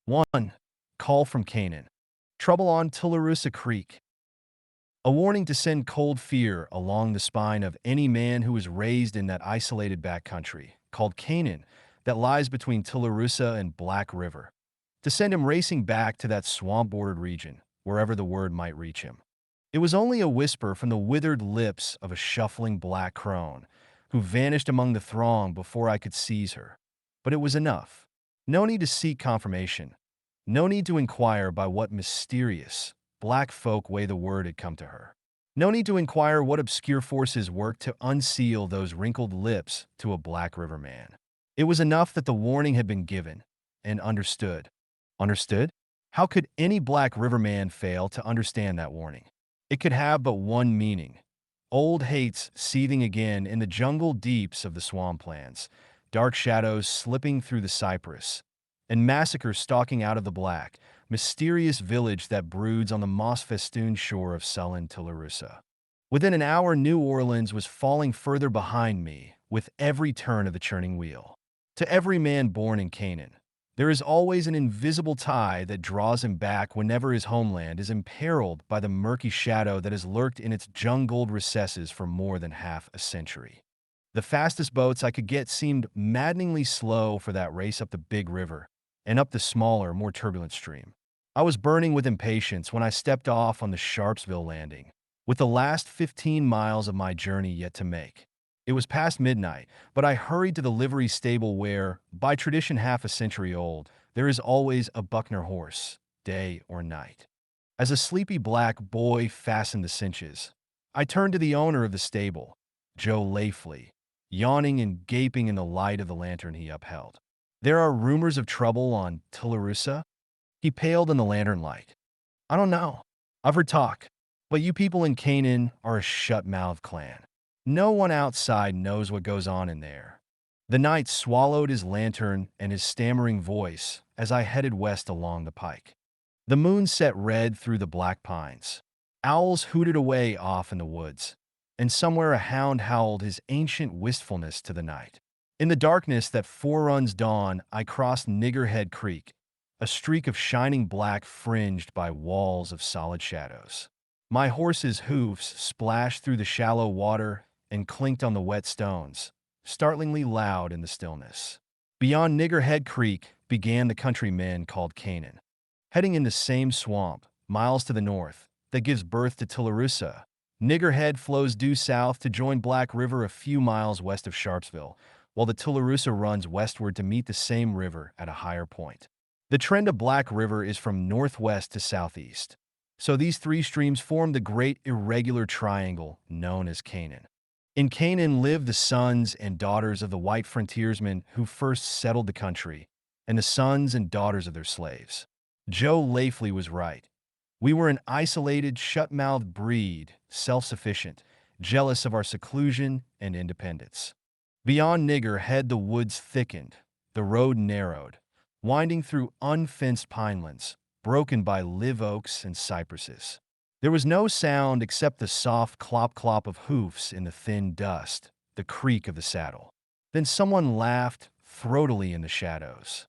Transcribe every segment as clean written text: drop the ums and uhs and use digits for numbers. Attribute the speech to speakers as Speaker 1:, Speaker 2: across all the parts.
Speaker 1: 1. Call from Canaan. Trouble on Tularusa Creek. A warning to send cold fear along the spine of any man who was raised in that isolated backcountry, called Canaan, that lies between Tularusa and Black River. To send him racing back to that swamp-bordered region, wherever the word might reach him. It was only a whisper from the withered lips of a shuffling black crone, who vanished among the throng before I could seize her. But it was enough. No need to seek confirmation. No need to inquire by what mysterious, black folk way the word had come to her. No need to inquire what obscure forces worked to unseal those wrinkled lips to a Black River man. It was enough that the warning had been given and understood. Understood? How could any Black River man fail to understand that warning? It could have but one meaning. Old hates seething again in the jungle deeps of the swamplands, dark shadows slipping through the cypress, and massacre stalking out of the black, mysterious village that broods on the moss-festooned shore of sullen Tularusa. Within an hour, New Orleans was falling further behind me with every turn of the churning wheel. To every man born in Canaan, there is always an invisible tie that draws him back whenever his homeland is imperiled by the murky shadow that has lurked in its jungled recesses for more than half a century. The fastest boats I could get seemed maddeningly slow for that race up the big river and up the smaller, more turbulent stream. I was burning with impatience when I stepped off on the Sharpsville landing, with the last 15 miles of my journey yet to make. It was past midnight, but I hurried to the livery stable where, by tradition half a century old, there is always a Buckner horse, day or night. As a sleepy black boy fastened the cinches, I turned to the owner of the stable, Joe Lafley, yawning and gaping in the light of the lantern he upheld. "There are rumors of trouble on Tularusa?" He paled in the lantern light. "I don't know. I've heard talk. But you people in Canaan are a shut-mouthed clan. No one outside knows what goes on in there." The night swallowed his lantern and his stammering voice as I headed west along the pike. The moon set red through the black pines. Owls hooted away off in the woods, and somewhere a hound howled his ancient wistfulness to the night. In the darkness that foreruns dawn, I crossed Niggerhead Creek, a streak of shining black fringed by walls of solid shadows. My horse's hoofs splashed through the shallow water and clinked on the wet stones, startlingly loud in the stillness. Beyond Niggerhead Creek began the country men called Canaan, heading in the same swamp, miles to the north, that gives birth to Tularusa. Niggerhead flows due south to join Black River a few miles west of Sharpsville, while the Tularusa runs westward to meet the same river at a higher point. The trend of Black River is from northwest to southeast, so these three streams form the great irregular triangle known as Canaan. In Canaan live the sons and daughters of the white frontiersmen who first settled the country, and the sons and daughters of their slaves. Joe Lafley was right. We were an isolated, shut-mouthed breed, self-sufficient, jealous of our seclusion and independence. Beyond Niggerhead the woods thickened, the road narrowed, winding through unfenced pinelands, broken by live oaks and cypresses. There was no sound except the soft clop-clop of hoofs in the thin dust, the creak of the saddle. Then someone laughed throatily in the shadows.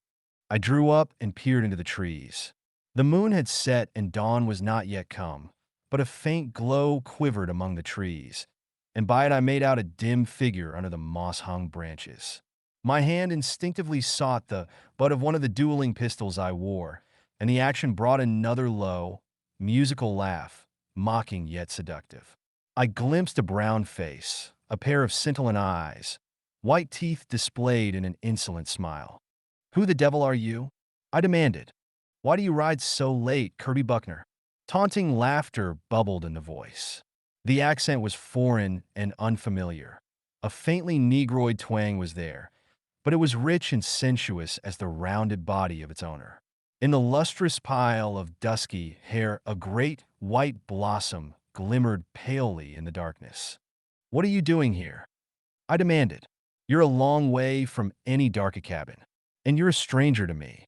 Speaker 1: I drew up and peered into the trees. The moon had set and dawn was not yet come, but a faint glow quivered among the trees, and by it I made out a dim figure under the moss-hung branches. My hand instinctively sought the butt of one of the dueling pistols I wore, and the action brought another low, musical laugh, mocking yet seductive. I glimpsed a brown face, a pair of scintillant eyes, white teeth displayed in an insolent smile. "Who the devil are you?" I demanded. "Why do you ride so late, Kirby Buckner?" Taunting laughter bubbled in the voice. The accent was foreign and unfamiliar. A faintly negroid twang was there, but it was rich and sensuous as the rounded body of its owner. In the lustrous pile of dusky hair, a great white blossom glimmered palely in the darkness. "What are you doing here?" I demanded. "You're a long way from any darky cabin, and you're a stranger to me."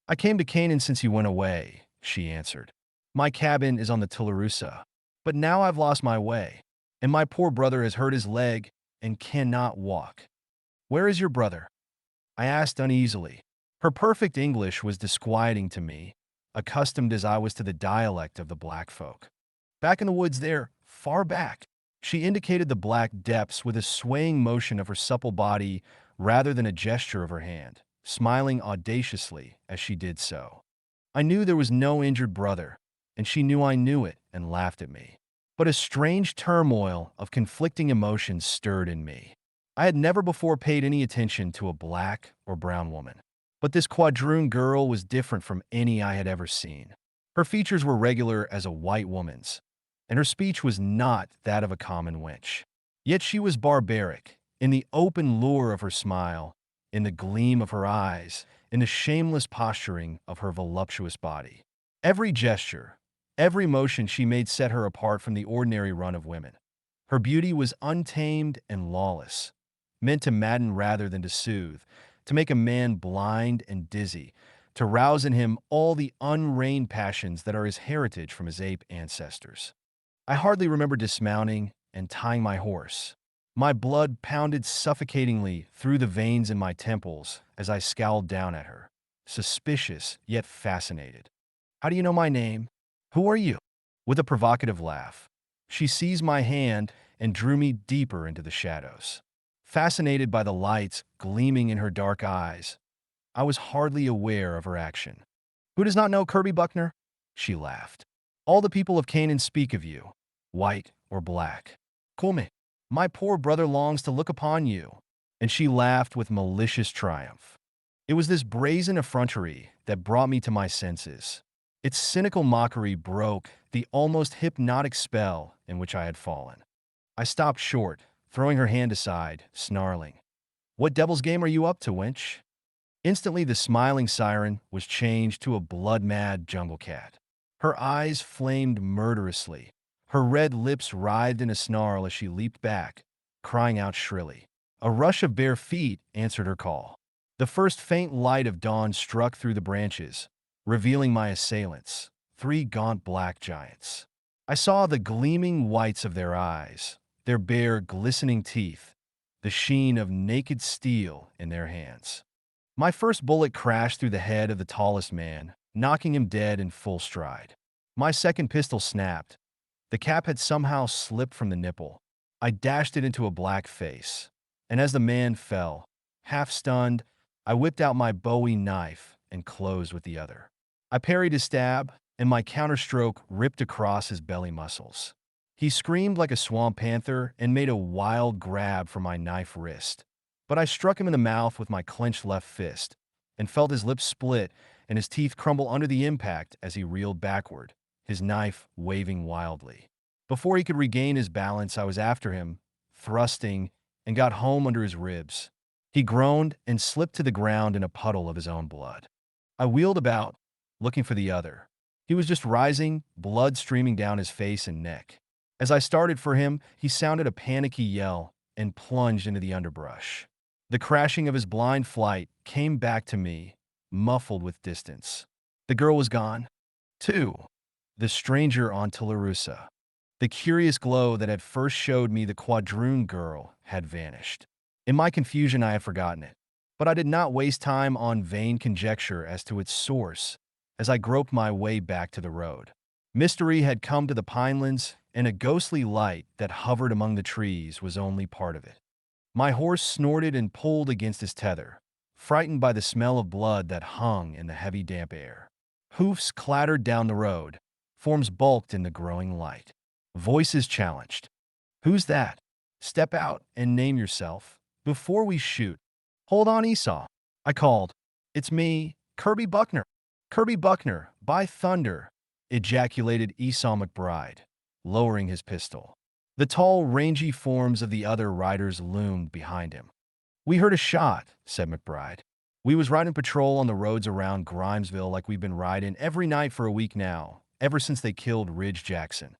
Speaker 1: "I came to Canaan since you went away," she answered. "My cabin is on the Tularusa, but now I've lost my way, and my poor brother has hurt his leg and cannot walk." "Where is your brother?" I asked uneasily. Her perfect English was disquieting to me, accustomed as I was to the dialect of the black folk. Back in the woods there, far back, she indicated the black depths with a swaying motion of her supple body rather than a gesture of her hand, smiling audaciously as she did so. I knew there was no injured brother, and she knew I knew it and laughed at me. But a strange turmoil of conflicting emotions stirred in me. I had never before paid any attention to a black or brown woman. But this quadroon girl was different from any I had ever seen. Her features were regular as a white woman's, and her speech was not that of a common wench. Yet she was barbaric, in the open lure of her smile, in the gleam of her eyes, in the shameless posturing of her voluptuous body. Every gesture, every motion she made set her apart from the ordinary run of women. Her beauty was untamed and lawless, meant to madden rather than to soothe, to make a man blind and dizzy, to rouse in him all the unreined passions that are his heritage from his ape ancestors. I hardly remember dismounting and tying my horse. My blood pounded suffocatingly through the veins in my temples as I scowled down at her, suspicious yet fascinated. "How do you know my name? Who are you?" With a provocative laugh, she seized my hand and drew me deeper into the shadows. Fascinated by the lights gleaming in her dark eyes, I was hardly aware of her action. "Who does not know Kirby Buckner?" She laughed. "All the people of Canaan speak of you, white or black. Come, my poor brother longs to look upon you." And she laughed with malicious triumph. It was this brazen effrontery that brought me to my senses. Its cynical mockery broke the almost hypnotic spell in which I had fallen. I stopped short, throwing her hand aside, snarling, "What devil's game are you up to, wench?" Instantly, the smiling siren was changed to a blood-mad jungle cat. Her eyes flamed murderously. Her red lips writhed in a snarl as she leaped back, crying out shrilly. A rush of bare feet answered her call. The first faint light of dawn struck through the branches, revealing my assailants, three gaunt black giants. I saw the gleaming whites of their eyes, their bare, glistening teeth, the sheen of naked steel in their hands. My first bullet crashed through the head of the tallest man, knocking him dead in full stride. My second pistol snapped. The cap had somehow slipped from the nipple. I dashed it into a black face, and as the man fell, half stunned, I whipped out my Bowie knife and closed with the other. I parried his stab, and my counterstroke ripped across his belly muscles. He screamed like a swamp panther and made a wild grab for my knife wrist. But I struck him in the mouth with my clenched left fist and felt his lips split and his teeth crumble under the impact as he reeled backward, his knife waving wildly. Before he could regain his balance, I was after him, thrusting, and got home under his ribs. He groaned and slipped to the ground in a puddle of his own blood. I wheeled about, looking for the other. He was just rising, blood streaming down his face and neck. As I started for him, he sounded a panicky yell and plunged into the underbrush. The crashing of his blind flight came back to me, muffled with distance. The girl was gone, too. The stranger on Tularusa. The curious glow that had first showed me the quadroon girl had vanished. In my confusion, I had forgotten it. But I did not waste time on vain conjecture as to its source as I groped my way back to the road. Mystery had come to the pinelands, and a ghostly light that hovered among the trees was only part of it. My horse snorted and pulled against his tether, frightened by the smell of blood that hung in the heavy damp air. Hoofs clattered down the road, forms bulked in the growing light. Voices challenged. "Who's that? Step out and name yourself before we shoot." "Hold on, Esau," I called. "It's me, Kirby Buckner." "Kirby Buckner, by thunder," ejaculated Esau McBride, lowering his pistol. The tall, rangy forms of the other riders loomed behind him. "We heard a shot," said McBride. "We was riding patrol on the roads around Grimesville like we've been riding every night for a week now, ever since they killed Ridge Jackson."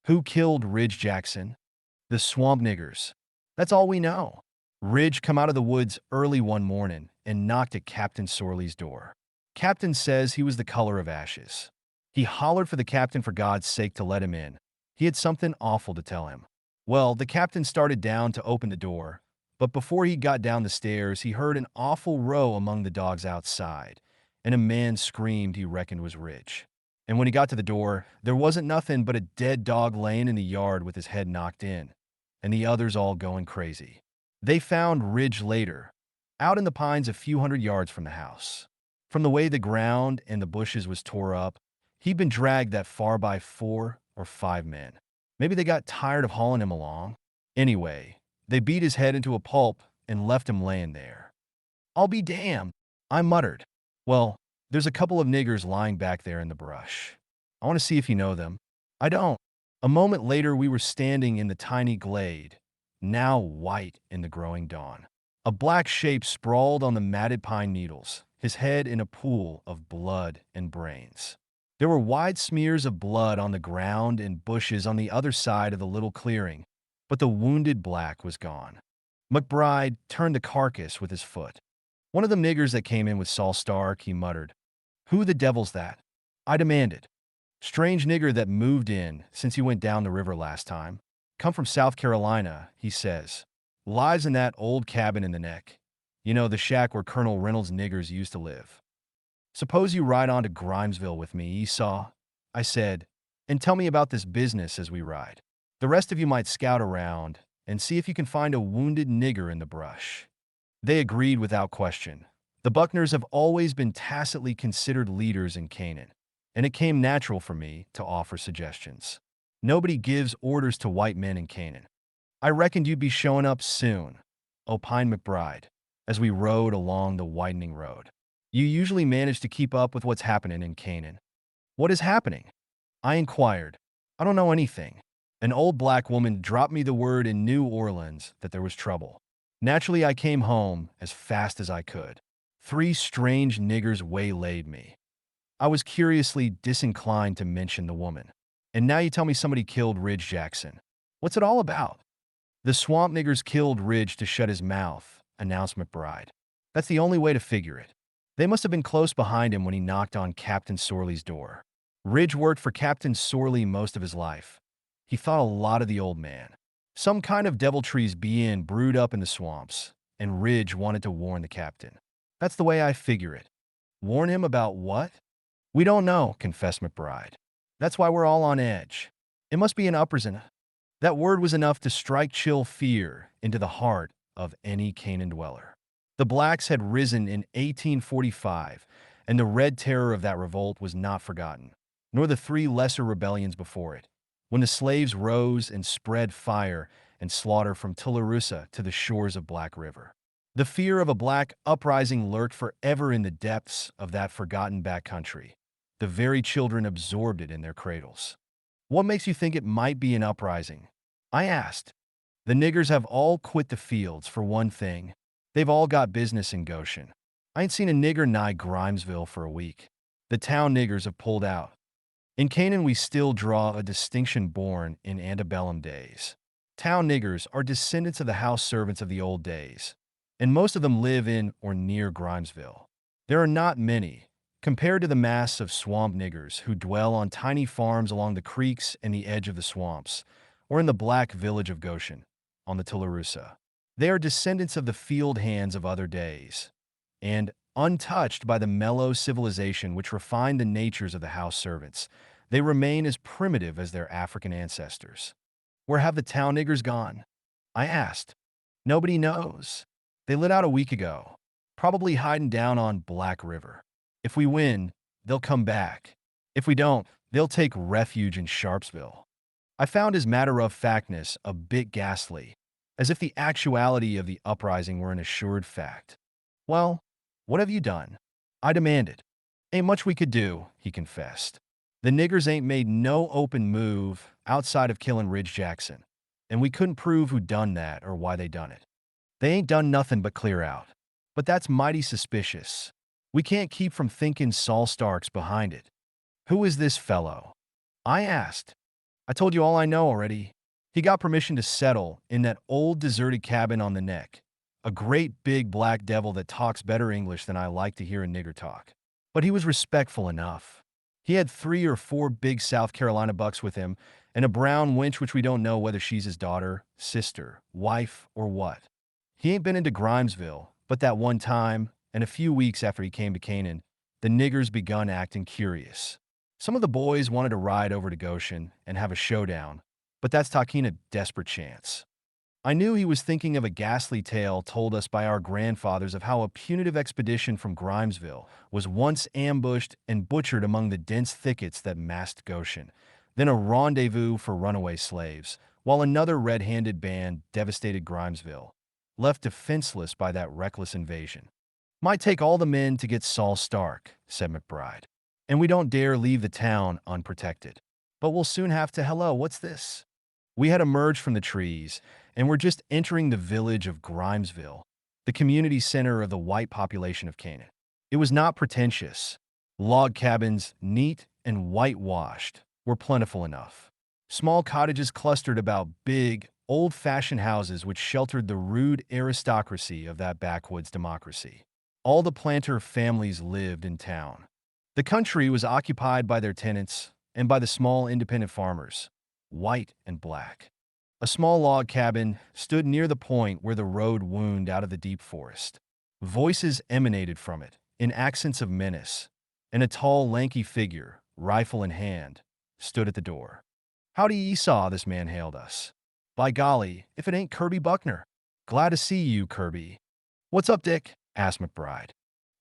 Speaker 1: "Who killed Ridge Jackson?" "The swamp niggers. That's all we know. Ridge come out of the woods early one morning and knocked at Captain Sorley's door. Captain says he was the color of ashes. He hollered for the captain for God's sake to let him in. He had something awful to tell him. Well, the captain started down to open the door, But before he got down the stairs, he heard an awful row among the dogs outside, and a man screamed he reckoned was Ridge. And when he got to the door, there wasn't nothing but a dead dog laying in the yard with his head knocked in, and the others all going crazy. They found Ridge later, out in the pines a few hundred yards from the house. From the way the ground and the bushes was tore up, he'd been dragged that far by 4 or 5 men. Maybe they got tired of hauling him along. Anyway, they beat his head into a pulp and left him laying there. "I'll be damned," I muttered. "Well, there's a couple of niggers lying back there in the brush. I want to see if you know them." "I don't." A moment later, we were standing in the tiny glade, now white in the growing dawn. A black shape sprawled on the matted pine needles, his head in a pool of blood and brains. There were wide smears of blood on the ground and bushes on the other side of the little clearing, but the wounded black was gone. McBride turned the carcass with his foot. "One of them niggers that came in with Saul Stark," he muttered. "Who the devil's that?" I demanded. "Strange nigger that moved in since he went down the river last time. Come from South Carolina, he says. Lives in that old cabin in the neck. You know, the shack where Colonel Reynolds' niggers used to live. Suppose you ride on to Grimesville with me, Esau," I said, "and tell me about this business as we ride. The rest of you might scout around and see if you can find a wounded nigger in the brush." They agreed without question. The Buckners have always been tacitly considered leaders in Canaan, and it came natural for me to offer suggestions. Nobody gives orders to white men in Canaan. "I reckoned you'd be showing up soon," opined McBride, as we rode along the widening road. "You usually manage to keep up with what's happening in Canaan." "What is happening?" I inquired. "I don't know anything." An old black woman dropped me the word in New Orleans that there was trouble. Naturally, I came home as fast as I could. 3 strange niggers waylaid me. I was curiously disinclined to mention the woman. "And now you tell me somebody killed Ridge Jackson. What's it all about?" "The swamp niggers killed Ridge to shut his mouth," announced McBride. "That's the only way to figure it. They must have been close behind him when he knocked on Captain Sorley's door. Ridge worked for Captain Sorley most of his life. He thought a lot of the old man. Some kind of deviltry's being brewed up in the swamps, and Ridge wanted to warn the captain. That's the way I figure it." "Warn him about what?" "We don't know," confessed McBride. "That's why we're all on edge. It must be an uprising." That word was enough to strike chill fear into the heart of any Canaan dweller. The blacks had risen in 1845, and the red terror of that revolt was not forgotten, nor the 3 lesser rebellions before it, when the slaves rose and spread fire and slaughter from Tularosa to the shores of Black River. The fear of a black uprising lurked forever in the depths of that forgotten backcountry. The very children absorbed it in their cradles. "What makes you think it might be an uprising?" I asked. "The niggers have all quit the fields, for one thing. They've all got business in Goshen. I ain't seen a nigger nigh Grimesville for a week. The town niggers have pulled out. In Canaan, we still draw a distinction born in antebellum days. Town niggers are descendants of the house servants of the old days, and most of them live in or near Grimesville. There are not many, compared to the mass of swamp niggers who dwell on tiny farms along the creeks and the edge of the swamps, or in the black village of Goshen, on the Tularosa. They are descendants of the field hands of other days, and, untouched by the mellow civilization which refined the natures of the house servants, they remain as primitive as their African ancestors. Where have the town niggers gone?" I asked. "Nobody knows. They lit out a week ago, probably hiding down on Black River. If we win, they'll come back. If we don't, they'll take refuge in Sharpsville." I found his matter-of-factness a bit ghastly, as if the actuality of the uprising were an assured fact. "Well, what have you done?" I demanded. "Ain't much we could do," he confessed. "The niggers ain't made no open move outside of killing Ridge Jackson, and we couldn't prove who done that or why they done it. They ain't done nothing but clear out. But that's mighty suspicious. We can't keep from thinking Saul Stark's behind it." "Who is this fellow?" I asked. "I told you all I know already. He got permission to settle in that old deserted cabin on the neck. A great big black devil that talks better English than I like to hear a nigger talk. But he was respectful enough. He had 3 or 4 big South Carolina bucks with him, and a brown wench which we don't know whether she's his daughter, sister, wife, or what. He ain't been into Grimesville, but that one time, and a few weeks after he came to Canaan, the niggers begun acting curious. Some of the boys wanted to ride over to Goshen and have a showdown, but that's taking a desperate chance. I knew he was thinking of a ghastly tale told us by our grandfathers of how a punitive expedition from Grimesville was once ambushed and butchered among the dense thickets that masked Goshen, then a rendezvous for runaway slaves, while another red-handed band devastated Grimesville, left defenseless by that reckless invasion. Might take all the men to get Saul Stark, said McBride, and we don't dare leave the town unprotected. But we'll soon have to. Hello, what's this? We had emerged from the trees, and were just entering the village of Grimesville, the community center of the white population of Canaan. It was not pretentious. Log cabins, neat and whitewashed, were plentiful enough. Small cottages clustered about big, old-fashioned houses which sheltered the rude aristocracy of that backwoods democracy. All the planter families lived in town. The country was occupied by their tenants and by the small independent farmers, white and black. A small log cabin stood near the point where the road wound out of the deep forest. Voices emanated from it, in accents of menace, and a tall, lanky figure, rifle in hand, stood at the door. "Howdy, Esau," this man hailed us. "By golly, if it ain't Kirby Buckner. Glad to see you, Kirby." "What's up, Dick?" asked McBride.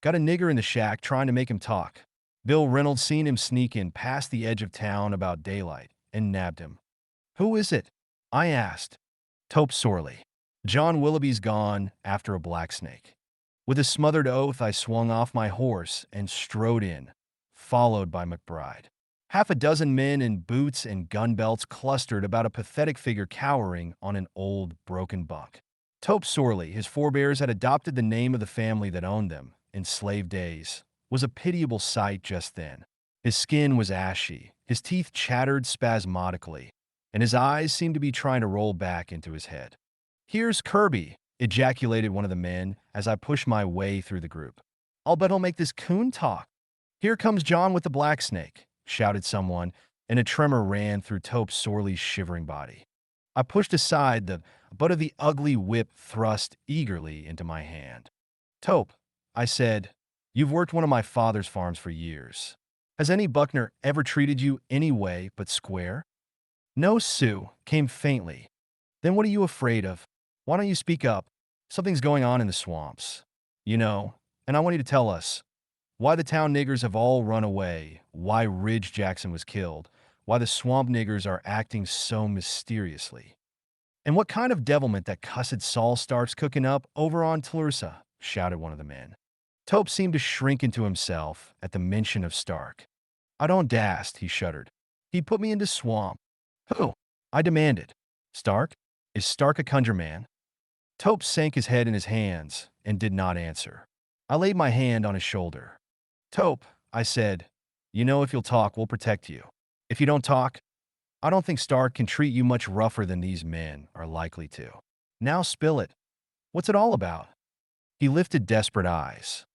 Speaker 1: "Got a nigger in the shack trying to make him talk." Bill Reynolds seen him sneak in past the edge of town about daylight and nabbed him. "Who is it?" I asked. "Tope Sorley. John Willoughby's gone after a black snake." With a smothered oath, I swung off my horse and strode in, followed by McBride. Half a dozen men in boots and gun belts clustered about a pathetic figure cowering on an old, broken buck. Tope Sorley, his forebears had adopted the name of the family that owned them in slave days, was a pitiable sight just then. His skin was ashy, his teeth chattered spasmodically, and his eyes seemed to be trying to roll back into his head. "Here's Kirby," ejaculated one of the men as I pushed my way through the group. "I'll bet he'll make this coon talk." "Here comes John with the black snake," shouted someone, and a tremor ran through Tope Sorley's shivering body. I pushed aside the butt of the ugly whip thrust eagerly into my hand. "Tope," I said, "you've worked one of my father's farms for years. Has any Buckner ever treated you any way but square?" "No, Sue," came faintly. "Then what are you afraid of? Why don't you speak up? Something's going on in the swamps. You know, and I want you to tell us why the town niggers have all run away, why Ridge Jackson was killed, why the swamp niggers are acting so mysteriously. And what kind of devilment that cussed Saul Stark's cooking up over on Tulusa," shouted one of the men. Tope seemed to shrink into himself at the mention of Stark. "I don't dast," he shuddered. "He put me into swamp." "Who?" I demanded. "Stark? Is Stark a conjure man?" Tope sank his head in his hands and did not answer. I laid my hand on his shoulder. "Tope," I said, "you know if you'll talk, we'll protect you. If you don't talk, I don't think Stark can treat you much rougher than these men are likely to. Now spill it. What's it all about?" He lifted desperate eyes.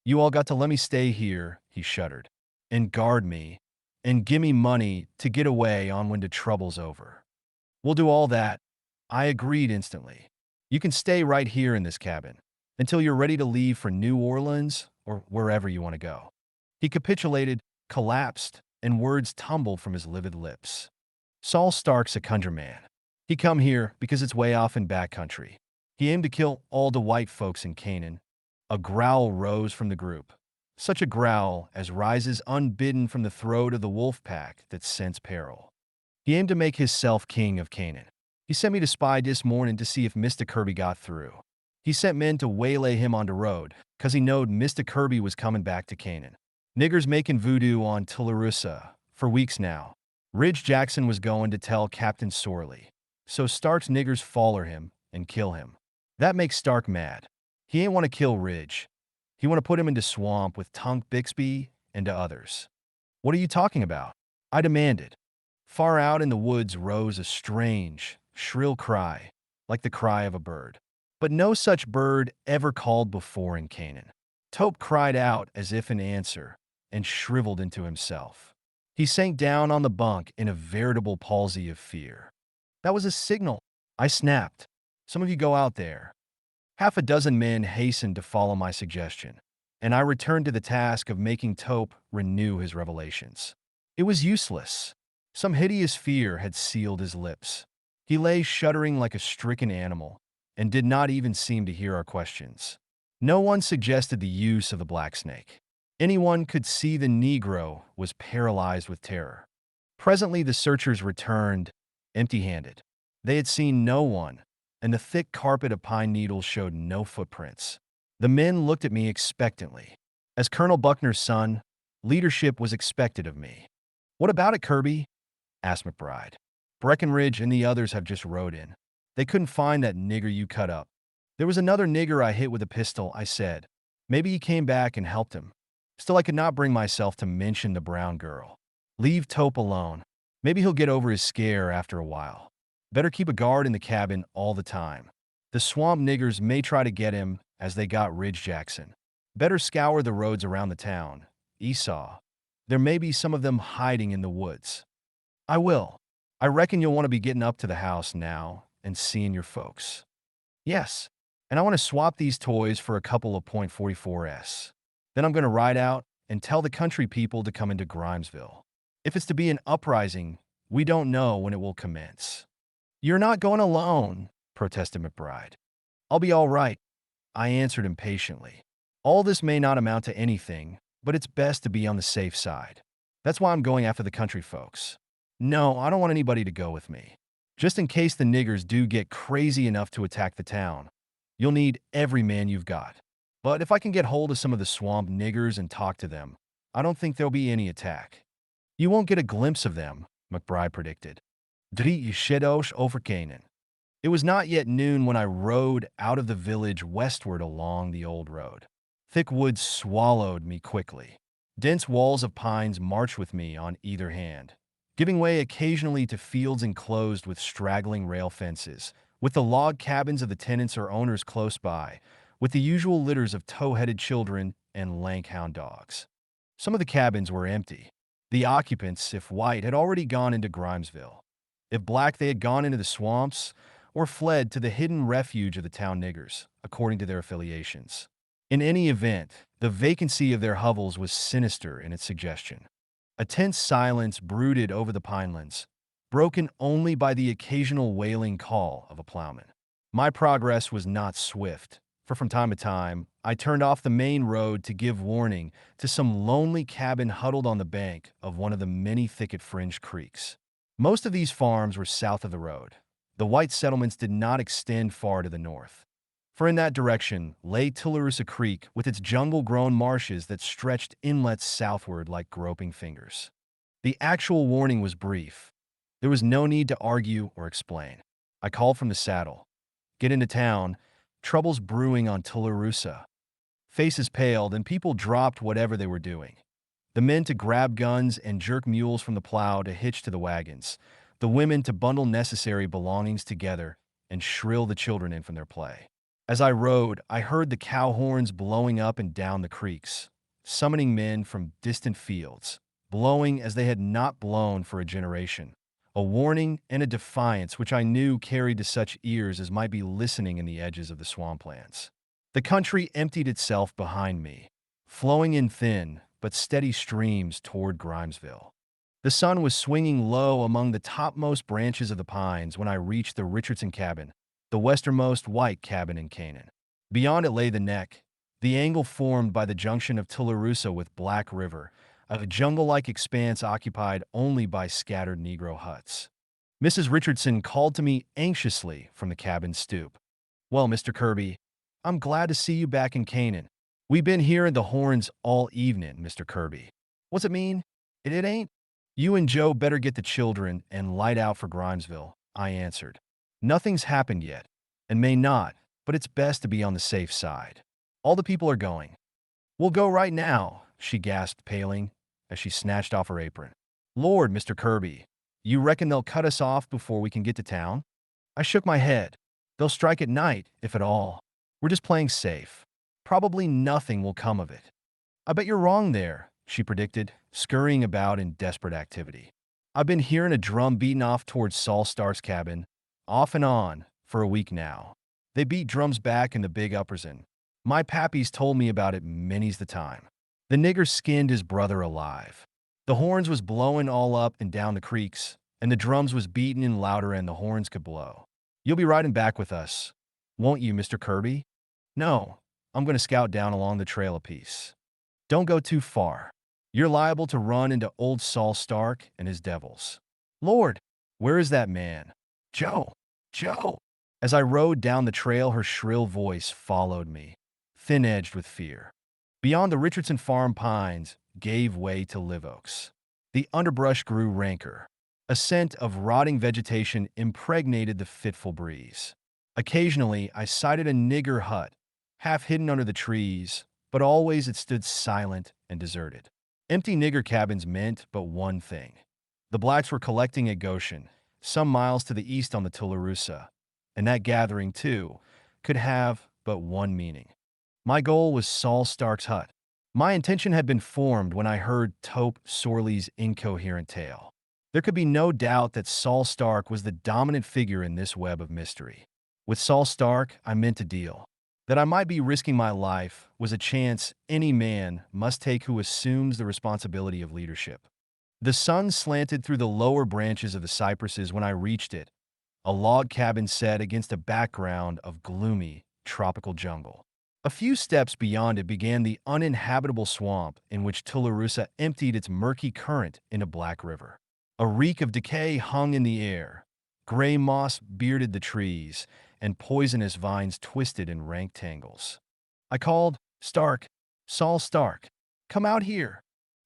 Speaker 1: "You all got to let me stay here," he shuddered, "and guard me, and gimme money to get away on when the trouble's over." "We'll do all that," I agreed instantly. "You can stay right here in this cabin until you're ready to leave for New Orleans or wherever you want to go." He capitulated, collapsed, and words tumbled from his livid lips. "Saul Stark's a conjure man. He come here because it's way off in backcountry. He aimed to kill all the white folks in Canaan." A growl rose from the group, such a growl as rises unbidden from the throat of the wolf pack that scents peril. "He aimed to make hisself king of Canaan. He sent me to spy this morning to see if Mr. Kirby got through. He sent men to waylay him on the road, 'cause he knowed Mr. Kirby was coming back to Canaan. Niggers making voodoo on Tularusa for weeks now. Ridge Jackson was going to tell Captain Sorley. So Stark's niggers foller him and kill him. That makes Stark mad. He ain't want to kill Ridge. He want to put him into swamp with Tunk Bixby and the others." "What are you talking about?" I demanded. Far out in the woods rose a strange, shrill cry, like the cry of a bird. But no such bird ever called before in Canaan. Tope cried out as if in answer, and shriveled into himself. He sank down on the bunk in a veritable palsy of fear. "That was a signal," I snapped. "Some of you go out there." Half a dozen men hastened to follow my suggestion, and I returned to the task of making Tope renew his revelations. It was useless. Some hideous fear had sealed his lips. He lay shuddering like a stricken animal, and did not even seem to hear our questions. No one suggested the use of the black snake. Anyone could see the Negro was paralyzed with terror. Presently the searchers returned, empty-handed. They had seen no one, and the thick carpet of pine needles showed no footprints. The men looked at me expectantly. As Colonel Buckner's son, leadership was expected of me. "What about it, Kirby?" asked McBride. "Breckenridge and the others have just rode in. They couldn't find that nigger you cut up." "There was another nigger I hit with a pistol," I said. "Maybe he came back and helped him." Still, I could not bring myself to mention the brown girl. "Leave Tope alone. Maybe he'll get over his scare after a while. Better keep a guard in the cabin all the time. The swamp niggers may try to get him as they got Ridge Jackson. Better scour the roads around the town. Esau. There may be some of them hiding in the woods." "I will. I reckon you'll want to be getting up to the house now and seeing your folks." "Yes. And I want to swap these toys for a couple of .44s. Then I'm going to ride out and tell the country people to come into Grimesville. If it's to be an uprising, we don't know when it will commence." "You're not going alone," protested McBride. "I'll be all right," I answered impatiently. "All this may not amount to anything, but it's best to be on the safe side. That's why I'm going after the country folks. No, I don't want anybody to go with me. Just in case the niggers do get crazy enough to attack the town, you'll need every man you've got. But if I can get hold of some of the swamp niggers and talk to them, I don't think there'll be any attack." "You won't get a glimpse of them," McBride predicted. "Drie shadows over Canaan." It was not yet noon when I rode out of the village westward along the old road. Thick woods swallowed me quickly. Dense walls of pines marched with me on either hand, giving way occasionally to fields enclosed with straggling rail fences, with the log cabins of the tenants or owners close by, with the usual litters of tow-headed children and lank hound dogs. Some of the cabins were empty. The occupants, if white, had already gone into Grimesville. If black, they had gone into the swamps or fled to the hidden refuge of the town niggers, according to their affiliations. In any event, the vacancy of their hovels was sinister in its suggestion. A tense silence brooded over the pinelands, broken only by the occasional wailing call of a plowman. My progress was not swift, for from time to time, I turned off the main road to give warning to some lonely cabin huddled on the bank of one of the many thicket-fringed creeks. Most of these farms were south of the road. The white settlements did not extend far to the north, for in that direction lay Tularosa Creek with its jungle-grown marshes that stretched inlets southward like groping fingers. The actual warning was brief. There was no need to argue or explain. I called from the saddle. "Get into town. Trouble's brewing on Tularosa." Faces paled and people dropped whatever they were doing. The men to grab guns and jerk mules from the plow to hitch to the wagons. The women to bundle necessary belongings together and shrill the children in from their play. As I rode, I heard the cow horns blowing up and down the creeks, summoning men from distant fields, blowing as they had not blown for a generation. A warning and a defiance which I knew carried to such ears as might be listening in the edges of the swamplands. The country emptied itself behind me, flowing in thin but steady streams toward Grimesville. The sun was swinging low among the topmost branches of the pines when I reached the Richardson cabin, the westernmost white cabin in Canaan. Beyond it lay the neck, the angle formed by the junction of Tularosa with Black River, a jungle-like expanse occupied only by scattered Negro huts. Mrs. Richardson called to me anxiously from the cabin stoop. "Well, Mr. Kirby, I'm glad to see you back in Canaan. We've been hearing the horns all evening, Mr. Kirby." "What's it mean? It ain't?" "You and Joe better get the children and light out for Grimesville," I answered. "Nothing's happened yet, and may not, but it's best to be on the safe side. All the people are going." "We'll go right now," she gasped, paling, as she snatched off her apron. "Lord, Mr. Kirby, you reckon they'll cut us off before we can get to town?" I shook my head. "They'll strike at night, if at all. We're just playing safe. Probably nothing will come of it." "I bet you're wrong there," she predicted, scurrying about in desperate activity. "I've been hearing a drum beating off towards Saul Stark's cabin, off and on, for a week now. They beat drums back in the big upperson. My pappies told me about it many's the time. The nigger skinned his brother alive. The horns was blowing all up and down the creeks, and the drums was beating in louder and the horns could blow. You'll be riding back with us, won't you, Mr. Kirby? No, I'm going to scout down along the trail a piece. Don't go too far. You're liable to run into old Saul Stark and his devils. Lord, where is that man? Joe! Joe! As I rode down the trail, her shrill voice followed me, thin-edged with fear. Beyond the Richardson Farm pines gave way to live oaks. The underbrush grew ranker. A scent of rotting vegetation impregnated the fitful breeze. Occasionally, I sighted a nigger hut, half hidden under the trees, but always it stood silent and deserted. Empty nigger cabins meant but one thing. The blacks were collecting at Goshen, some miles to the east on the Tularosa, and that gathering, too, could have but one meaning. My goal was Saul Stark's hut. My intention had been formed when I heard Tope Sorley's incoherent tale. There could be no doubt that Saul Stark was the dominant figure in this web of mystery. With Saul Stark, I meant a deal. That I might be risking my life was a chance any man must take who assumes the responsibility of leadership. The sun slanted through the lower branches of the cypresses when I reached it, a log cabin set against a background of gloomy, tropical jungle. A few steps beyond it began the uninhabitable swamp in which Tularosa emptied its murky current in a black river. A reek of decay hung in the air. Gray moss bearded the trees, and poisonous vines twisted in rank tangles. I called, Stark, Saul Stark, come out here.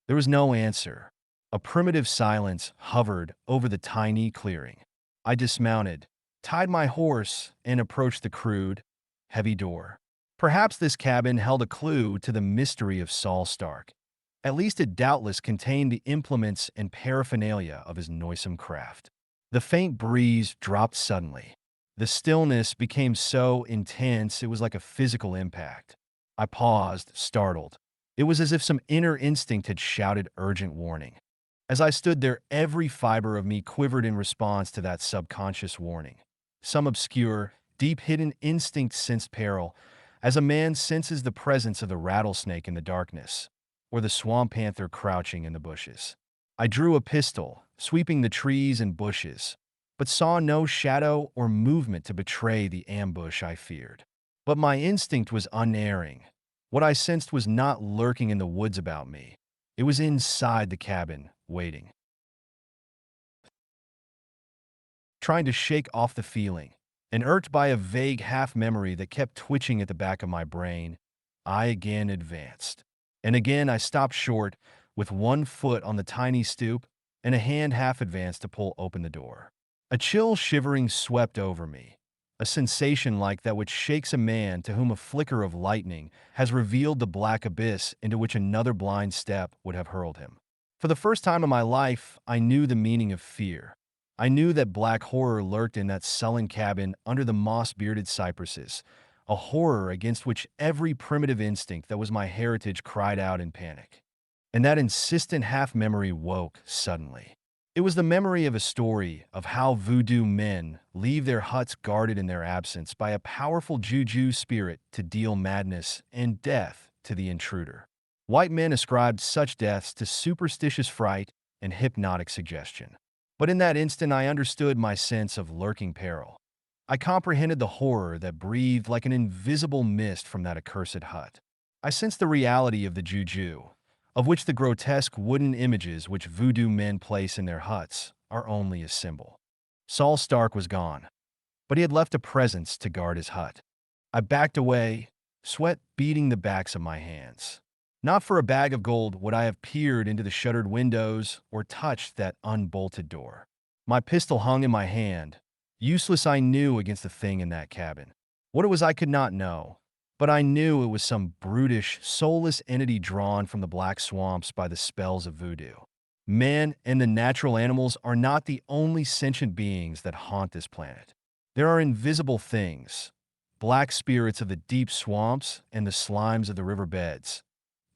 Speaker 1: There was no answer. A primitive silence hovered over the tiny clearing. I dismounted, tied my horse, and approached the crude, heavy door. Perhaps this cabin held a clue to the mystery of Saul Stark. At least it doubtless contained the implements and paraphernalia of his noisome craft. The faint breeze dropped suddenly. The stillness became so intense it was like a physical impact. I paused, startled. It was as if some inner instinct had shouted urgent warning. As I stood there, every fiber of me quivered in response to that subconscious warning. Some obscure, deep-hidden instinct sensed peril, as a man senses the presence of the rattlesnake in the darkness, or the swamp panther crouching in the bushes. I drew a pistol, sweeping the trees and bushes, but saw no shadow or movement to betray the ambush I feared. But my instinct was unerring. What I sensed was not lurking in the woods about me. It was inside the cabin, waiting. Trying to shake off the feeling, and irked by a vague half-memory that kept twitching at the back of my brain, I again advanced. And again I stopped short, with one foot on the tiny stoop and a hand half-advanced to pull open the door. A chill shivering swept over me, a sensation like that which shakes a man to whom a flicker of lightning has revealed the black abyss into which another blind step would have hurled him. For the first time in my life, I knew the meaning of fear. I knew that black horror lurked in that sullen cabin under the moss-bearded cypresses, a horror against which every primitive instinct that was my heritage cried out in panic. And that insistent half-memory woke suddenly. It was the memory of a story of how voodoo men leave their huts guarded in their absence by a powerful juju spirit to deal madness and death to the intruder. White men ascribed such deaths to superstitious fright and hypnotic suggestion. But in that instant I understood my sense of lurking peril. I comprehended the horror that breathed like an invisible mist from that accursed hut. I sensed the reality of the juju, of which the grotesque wooden images which voodoo men place in their huts are only a symbol. Saul Stark was gone, but he had left a presence to guard his hut. I backed away, sweat beading the backs of my hands. Not for a bag of gold would I have peered into the shuttered windows or touched that unbolted door. My pistol hung in my hand, useless I knew against the thing in that cabin. What it was I could not know, but I knew it was some brutish, soulless entity drawn from the black swamps by the spells of voodoo. Men and the natural animals are not the only sentient beings that haunt this planet. There are invisible things, black spirits of the deep swamps and the slimes of the riverbeds.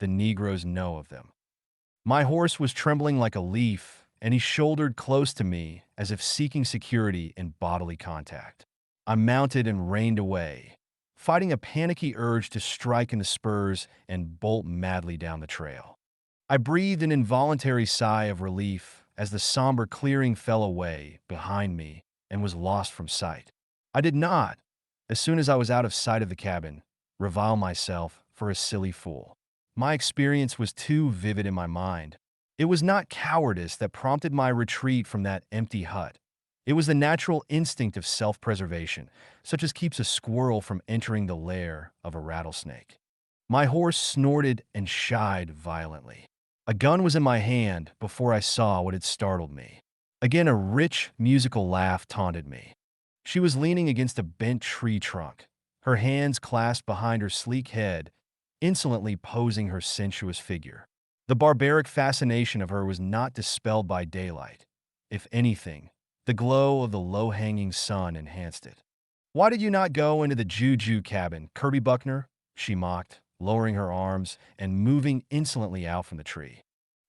Speaker 1: The Negroes know of them. My horse was trembling like a leaf, and he shouldered close to me as if seeking security in bodily contact. I mounted and reined away, fighting a panicky urge to strike in the spurs and bolt madly down the trail. I breathed an involuntary sigh of relief as the somber clearing fell away behind me and was lost from sight. I did not, as soon as I was out of sight of the cabin, revile myself for a silly fool. My experience was too vivid in my mind. It was not cowardice that prompted my retreat from that empty hut. It was the natural instinct of self-preservation, such as keeps a squirrel from entering the lair of a rattlesnake. My horse snorted and shied violently. A gun was in my hand before I saw what had startled me. Again, a rich, musical laugh taunted me. She was leaning against a bent tree trunk, her hands clasped behind her sleek head, insolently posing her sensuous figure. The barbaric fascination of her was not dispelled by daylight. If anything, the glow of the low-hanging sun enhanced it. "Why did you not go into the juju cabin, Kirby Buckner?" she mocked, lowering her arms and moving insolently out from the tree.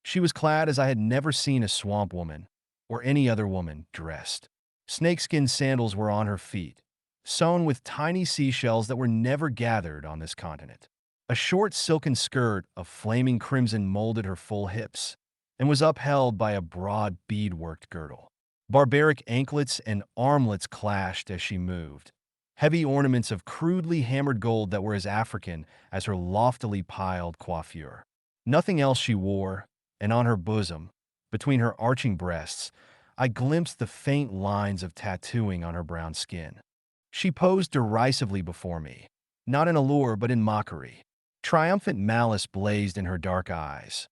Speaker 1: She was clad as I had never seen a swamp woman or any other woman dressed. Snakeskin sandals were on her feet, sewn with tiny seashells that were never gathered on this continent. A short silken skirt of flaming crimson molded her full hips and was upheld by a broad bead-worked girdle. Barbaric anklets and armlets clashed as she moved, heavy ornaments of crudely hammered gold that were as African as her loftily piled coiffure. Nothing else she wore, and on her bosom, between her arching breasts, I glimpsed the faint lines of tattooing on her brown skin. She posed derisively before me, not in allure but in mockery. Triumphant malice blazed in her dark eyes.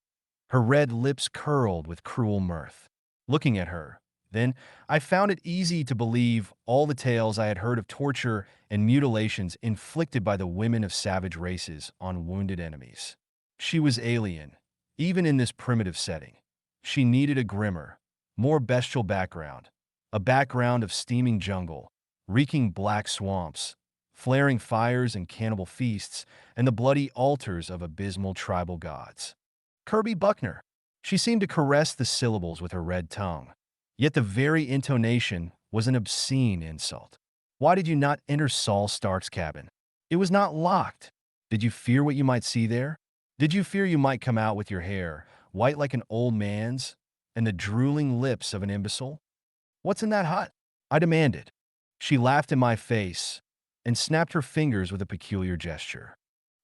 Speaker 1: Her red lips curled with cruel mirth. Looking at her, then, I found it easy to believe all the tales I had heard of torture and mutilations inflicted by the women of savage races on wounded enemies. She was alien, even in this primitive setting. She needed a grimmer, more bestial background, a background of steaming jungle, reeking black swamps, flaring fires and cannibal feasts, and the bloody altars of abysmal tribal gods. Kirby Buckner. She seemed to caress the syllables with her red tongue. Yet the very intonation was an obscene insult. "Why did you not enter Saul Stark's cabin? It was not locked. Did you fear what you might see there? Did you fear you might come out with your hair, white like an old man's, and the drooling lips of an imbecile? What's in that hut?" I demanded. She laughed in my face and snapped her fingers with a peculiar gesture.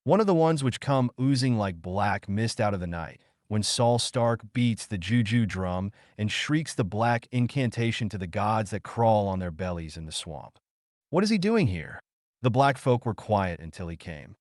Speaker 1: "One of the ones which come oozing like black mist out of the night, when Saul Stark beats the juju drum and shrieks the black incantation to the gods that crawl on their bellies in the swamp. What is he doing here?" The black folk were quiet until he came.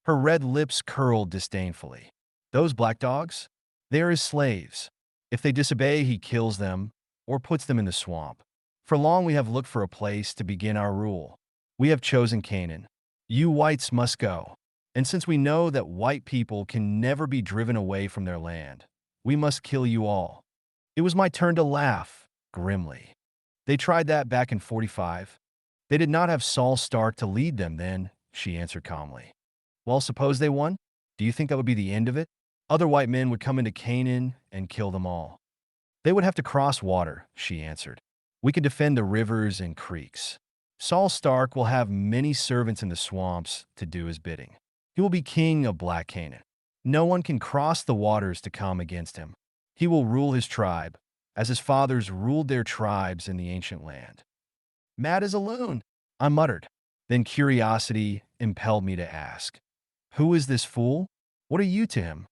Speaker 1: Her red lips curled disdainfully. "Those black dogs? They are his slaves. If they disobey, he kills them or puts them in the swamp. For long we have looked for a place to begin our rule. We have chosen Canaan. You whites must go. And since we know that white people can never be driven away from their land, we must kill you all." It was my turn to laugh, grimly. "They tried that back in 45. They did not have Saul Stark to lead them then," she answered calmly. "Well, suppose they won? Do you think that would be the end of it? Other white men would come into Canaan and kill them all." "They would have to cross water," she answered. "We can defend the rivers and creeks. Saul Stark will have many servants in the swamps to do his bidding. He will be king of Black Canaan. No one can cross the waters to come against him. He will rule his tribe, as his fathers ruled their tribes in the ancient land." "Mad as a loon," I muttered. Then curiosity impelled me to ask, "Who is this fool? What are you to him?"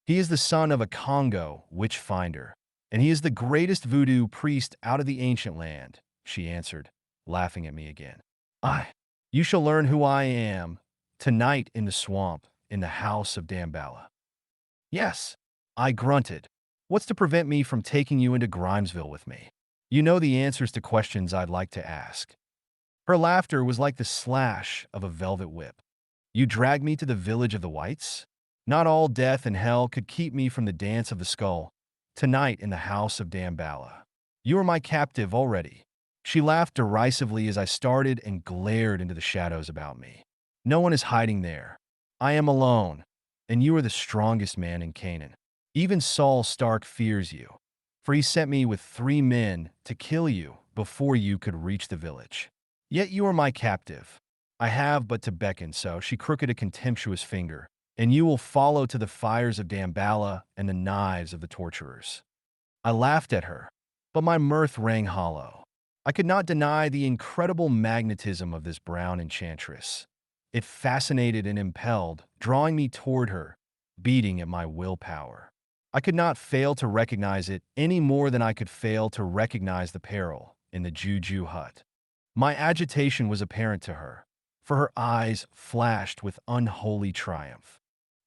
Speaker 1: "He is the son of a Congo witch finder, and he is the greatest voodoo priest out of the ancient land," she answered, laughing at me again. You shall learn who I am tonight in the swamp, in the house of Damballa." "Yes," I grunted. "What's to prevent me from taking you into Grimesville with me? You know the answers to questions I'd like to ask." Her laughter was like the slash of a velvet whip. "You drag me to the village of the whites? Not all death and hell could keep me from the dance of the skull, tonight in the house of Damballa. You are my captive already." She laughed derisively as I started and glared into the shadows about me. "No one is hiding there. I am alone, and you are the strongest man in Canaan. Even Saul Stark fears you, for he sent me with 3 men to kill you before you could reach the village. Yet you are my captive. I have but to beckon, so she crooked a contemptuous finger, and you will follow to the fires of Damballa and the knives of the torturers. I laughed at her, but my mirth rang hollow. I could not deny the incredible magnetism of this brown enchantress. It fascinated and impelled, drawing me toward her, beating at my willpower. I could not fail to recognize it any more than I could fail to recognize the peril in the juju hut. My agitation was apparent to her, for her eyes flashed with unholy triumph.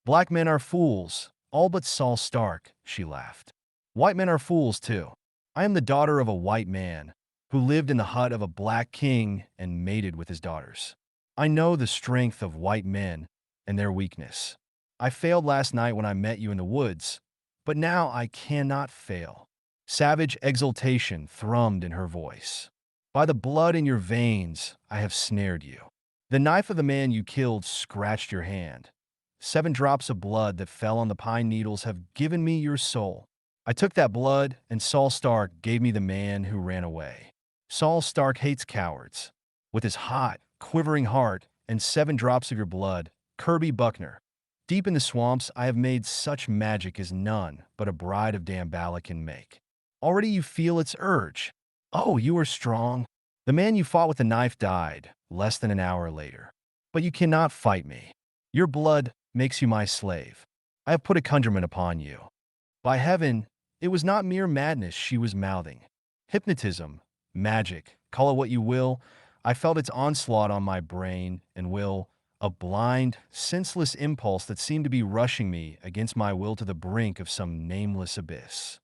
Speaker 1: Black men are fools, all but Saul Stark, she laughed. White men are fools, too. I am the daughter of a white man who lived in the hut of a black king and mated with his daughters. I know the strength of white men and their weakness. I failed last night when I met you in the woods, but now I cannot fail. Savage exultation thrummed in her voice. By the blood in your veins, I have snared you. The knife of the man you killed scratched your hand. 7 drops of blood that fell on the pine needles have given me your soul. I took that blood, and Saul Stark gave me the man who ran away. Saul Stark hates cowards. With his hot, quivering heart and 7 drops of your blood, Kirby Buckner. Deep in the swamps, I have made such magic as none but a bride of Damballa can make. Already you feel its urge. Oh, you are strong. The man you fought with the knife died less than an hour later. But you cannot fight me. Your blood makes you my slave. I have put a conjurement upon you. By heaven, it was not mere madness she was mouthing. Hypnotism, magic, call it what you will, I felt its onslaught on my brain and will, a blind, senseless impulse that seemed to be rushing me against my will to the brink of some nameless abyss.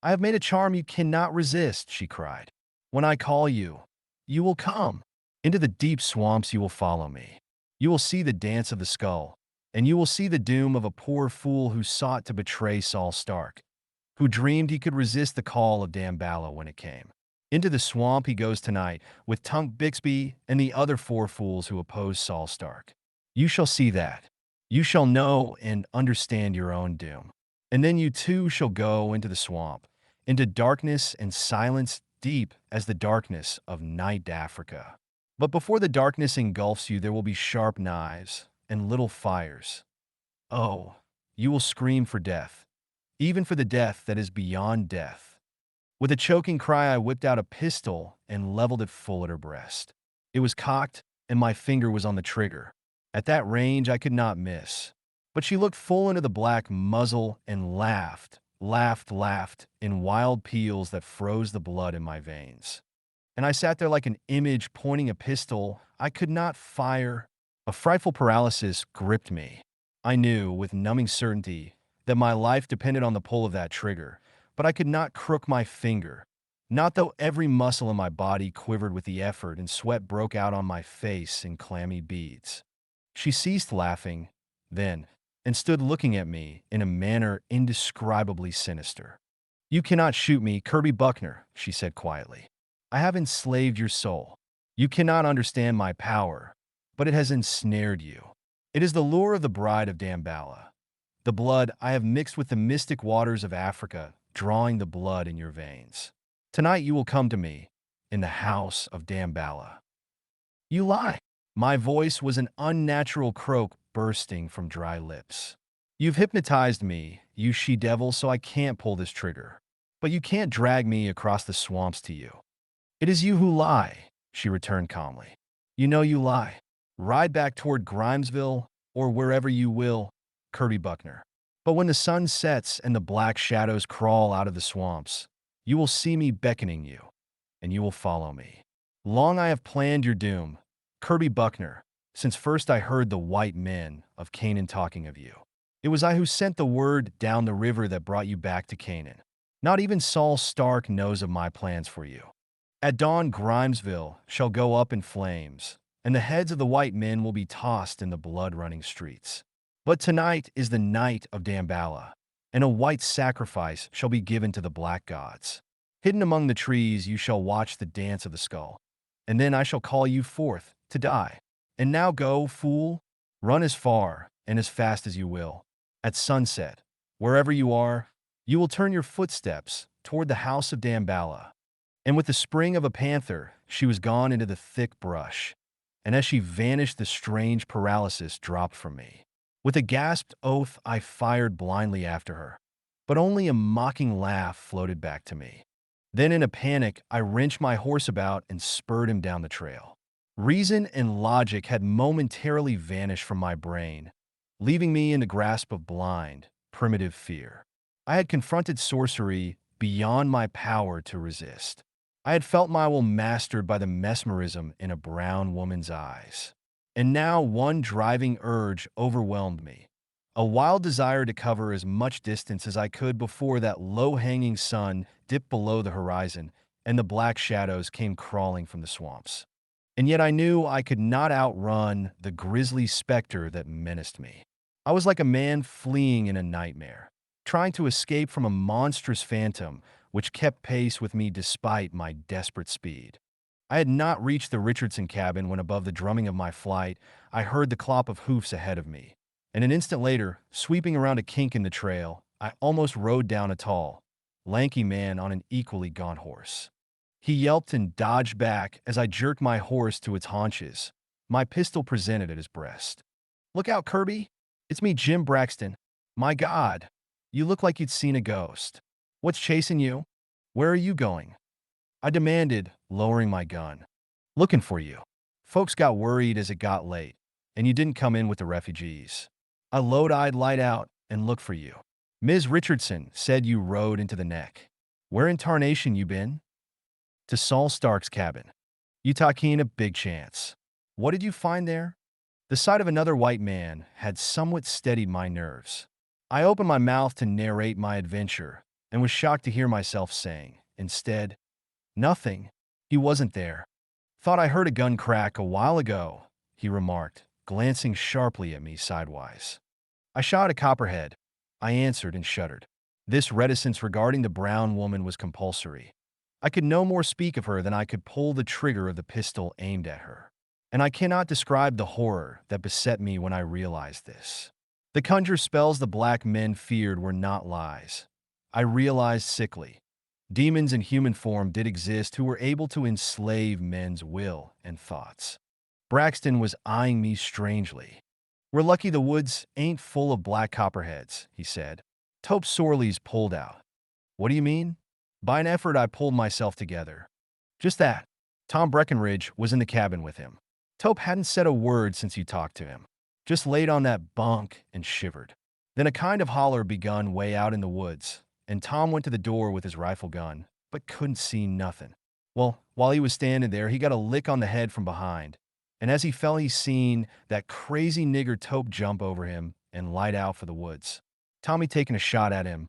Speaker 1: I have made a charm you cannot resist, she cried. When I call you, you will come. Into the deep swamps you will follow me. You will see the dance of the skull, and you will see the doom of a poor fool who sought to betray Saul Stark, who dreamed he could resist the call of Damballa when it came. Into the swamp he goes tonight, with Tunk Bixby and the other 4 fools who oppose Saul Stark. You shall see that. You shall know and understand your own doom. And then you too shall go into the swamp, into darkness and silence deep as the darkness of night Africa. But before the darkness engulfs you, there will be sharp knives and little fires. Oh, you will scream for death, even for the death that is beyond death. With a choking cry, I whipped out a pistol and leveled it full at her breast. It was cocked, and my finger was on the trigger. At that range, I could not miss. But she looked full into the black muzzle and laughed in wild peals that froze the blood in my veins. And I sat there like an image pointing a pistol. I could not fire. A frightful paralysis gripped me. I knew, with numbing certainty, that my life depended on the pull of that trigger, but I could not crook my finger, not though every muscle in my body quivered with the effort and sweat broke out on my face in clammy beads. She ceased laughing, then, and stood looking at me in a manner indescribably sinister. You cannot shoot me, Kirby Buckner, she said quietly. I have enslaved your soul. You cannot understand my power, but it has ensnared you. It is the lure of the bride of Damballa. The blood I have mixed with the mystic waters of Africa, drawing the blood in your veins. Tonight you will come to me, in the house of Damballa. You lie. My voice was an unnatural croak bursting from dry lips. You've hypnotized me, you she-devil, so I can't pull this trigger. But you can't drag me across the swamps to you. It is you who lie, she returned calmly. You know you lie. Ride back toward Grimesville, or wherever you will, Kirby Buckner. But when the sun sets and the black shadows crawl out of the swamps, you will see me beckoning you, and you will follow me. Long I have planned your doom, Kirby Buckner, since first I heard the white men of Canaan talking of you. It was I who sent the word down the river that brought you back to Canaan. Not even Saul Stark knows of my plans for you. At dawn, Grimesville shall go up in flames, and the heads of the white men will be tossed in the blood-running streets. But tonight is the night of Damballa, and a white sacrifice shall be given to the black gods. Hidden among the trees you shall watch the dance of the skull, and then I shall call you forth to die. And now go, fool, run as far and as fast as you will. At sunset, wherever you are, you will turn your footsteps toward the house of Damballa. And with the spring of a panther, she was gone into the thick brush. And as she vanished, the strange paralysis dropped from me. With a gasped oath, I fired blindly after her. But only a mocking laugh floated back to me. Then in a panic, I wrenched my horse about and spurred him down the trail. Reason and logic had momentarily vanished from my brain, leaving me in the grasp of blind, primitive fear. I had confronted sorcery beyond my power to resist. I had felt my will mastered by the mesmerism in a brown woman's eyes. And now one driving urge overwhelmed me. A wild desire to cover as much distance as I could before that low-hanging sun dipped below the horizon and the black shadows came crawling from the swamps. And yet I knew I could not outrun the grisly specter that menaced me. I was like a man fleeing in a nightmare, trying to escape from a monstrous phantom which kept pace with me despite my desperate speed. I had not reached the Richardson cabin when above the drumming of my flight, I heard the clop of hoofs ahead of me. And an instant later, sweeping around a kink in the trail, I almost rode down a tall, lanky man on an equally gaunt horse. He yelped and dodged back as I jerked my horse to its haunches, my pistol presented at his breast. "Look out, Kirby! It's me, Jim Braxton. My God, you look like you'd seen a ghost. What's chasing you? Where are you going?" I demanded, lowering my gun. "Looking for you. Folks got worried as it got late, and you didn't come in with the refugees. I load-eyed light out and looked for you. Ms. Richardson said you rode into the neck. Where in tarnation you been?" "To Saul Stark's cabin. You talking a big chance. What did you find there?" The sight of another white man had somewhat steadied my nerves. I opened my mouth to narrate my adventure and was shocked to hear myself saying, instead, "Nothing. He wasn't there. Thought I heard a gun crack a while ago," he remarked, glancing sharply at me sidewise. "I shot a copperhead," I answered and shuddered. This reticence regarding the brown woman was compulsory. I could no more speak of her than I could pull the trigger of the pistol aimed at her. And I cannot describe the horror that beset me when I realized this. The conjure spells the black men feared were not lies. I realized sickly. Demons in human form did exist who were able to enslave men's will and thoughts. Braxton was eyeing me strangely. "We're lucky the woods ain't full of black copperheads," he said. Tope Sorley's pulled out. "What do you mean?" By an effort, I pulled myself together. "Just that. Tom Breckenridge was in the cabin with him. Tope hadn't said a word since you talked to him. Just laid on that bunk and shivered." Then a kind of holler begun way out in the woods, and Tom went to the door with his rifle gun, but couldn't see nothing. Well, while he was standing there, he got a lick on the head from behind, and as he fell, he seen that crazy nigger Tope jump over him and light out for the woods. Tommy taking a shot at him,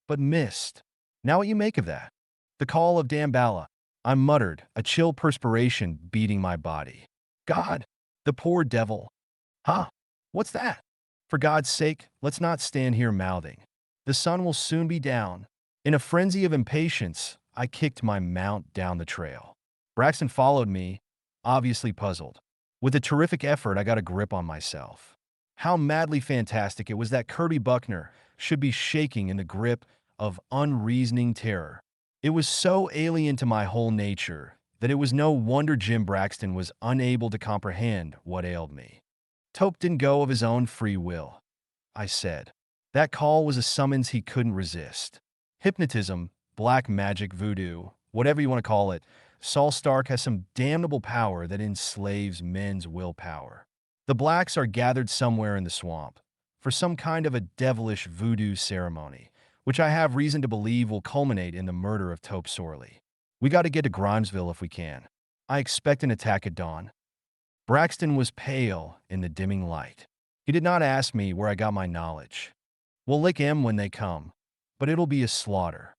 Speaker 1: but missed. Now what you make of that? The call of Damballa. I muttered, a chill perspiration beating my body. "God, the poor devil." "Huh? What's that?" "For God's sake, let's not stand here mouthing. The sun will soon be down." In a frenzy of impatience, I kicked my mount down the trail. Braxton followed me, obviously puzzled. With a terrific effort, I got a grip on myself. How madly fantastic it was that Kirby Buckner should be shaking in the grip of unreasoning terror. It was so alien to my whole nature that it was no wonder Jim Braxton was unable to comprehend what ailed me. "Tope didn't go of his own free will," I said. "That call was a summons he couldn't resist. Hypnotism, black magic, voodoo, whatever you want to call it, Saul Stark has some damnable power that enslaves men's willpower. The blacks are gathered somewhere in the swamp for some kind of a devilish voodoo ceremony, which I have reason to believe will culminate in the murder of Tope Sorley. We got to get to Grimesville if we can. I expect an attack at dawn." Braxton was pale in the dimming light. He did not ask me where I got my knowledge. "We'll lick 'em when they come, but it'll be a slaughter."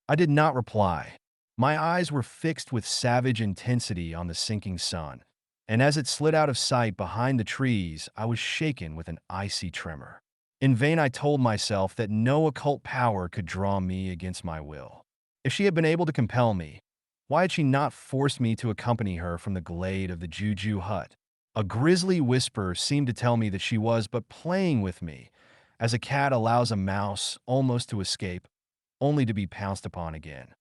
Speaker 1: I did not reply. My eyes were fixed with savage intensity on the sinking sun, and as it slid out of sight behind the trees, I was shaken with an icy tremor. In vain I told myself that no occult power could draw me against my will. If she had been able to compel me, why had she not forced me to accompany her from the glade of the Juju hut? A grisly whisper seemed to tell me that she was but playing with me, as a cat allows a mouse almost to escape, only to be pounced upon again.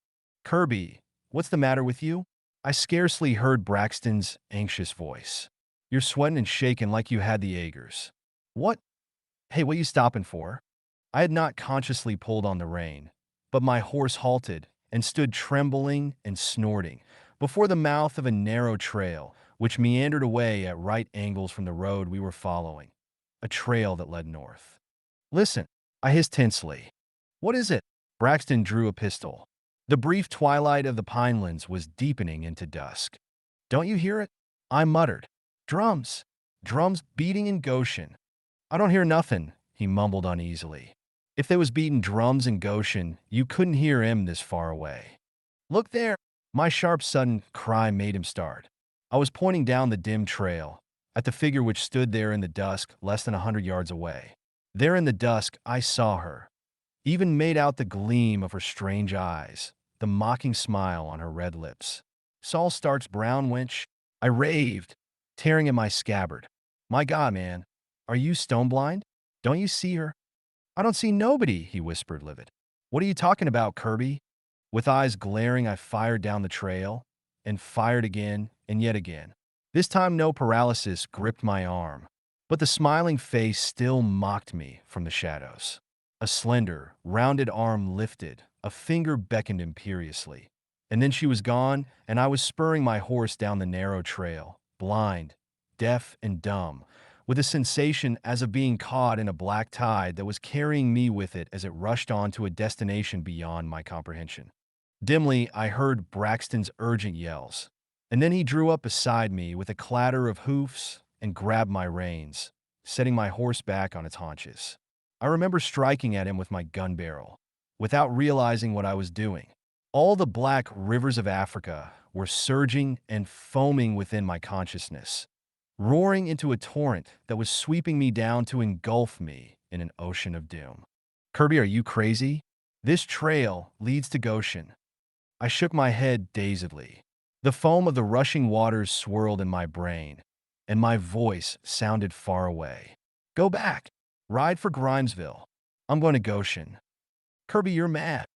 Speaker 1: "Kirby, What's the matter with you? I scarcely heard Braxton's anxious voice. You're sweating and shaking like you had the agues. What? Hey, what you stopping for? I had not consciously pulled on the rein, but my horse halted and stood trembling and snorting before the mouth of a narrow trail which meandered away at right angles from the road we were following, a trail that led north. Listen, I hissed tensely. What is it? Braxton drew a pistol. The brief twilight of the pinelands was deepening into dusk. Don't you hear it? I muttered. Drums. Drums beating in Goshen. I don't hear nothing, he mumbled uneasily. If they was beating drums in Goshen, you couldn't hear him this far away. Look there! My sharp, sudden cry made him start. I was pointing down the dim trail, at the figure which stood there in the dusk less than 100 yards away. There in the dusk I saw her, even made out the gleam of her strange eyes, the mocking smile on her red lips. Saul Stark's brown wench, I raved, tearing at my scabbard. My God, man, are you stone blind? Don't you see her? I don't see nobody, he whispered, livid. What are you talking about, Kirby? With eyes glaring, I fired down the trail, and fired again and yet again. This time no paralysis gripped my arm, but the smiling face still mocked me from the shadows. A slender, rounded arm lifted, a finger beckoned imperiously. And then she was gone, and I was spurring my horse down the narrow trail, blind, deaf, and dumb, with a sensation as of being caught in a black tide that was carrying me with it as it rushed on to a destination beyond my comprehension. Dimly, I heard Braxton's urgent yells, and then he drew up beside me with a clatter of hoofs and grabbed my reins, setting my horse back on its haunches. I remember striking at him with my gun barrel, without realizing what I was doing. All the black rivers of Africa were surging and foaming within my consciousness, roaring into a torrent that was sweeping me down to engulf me in an ocean of doom. Kirby, are you crazy? This trail leads to Goshen. I shook my head dazedly. The foam of the rushing waters swirled in my brain, and my voice sounded far away. Go back. Ride for Grimesville. I'm going to Goshen. Kirby, you're mad.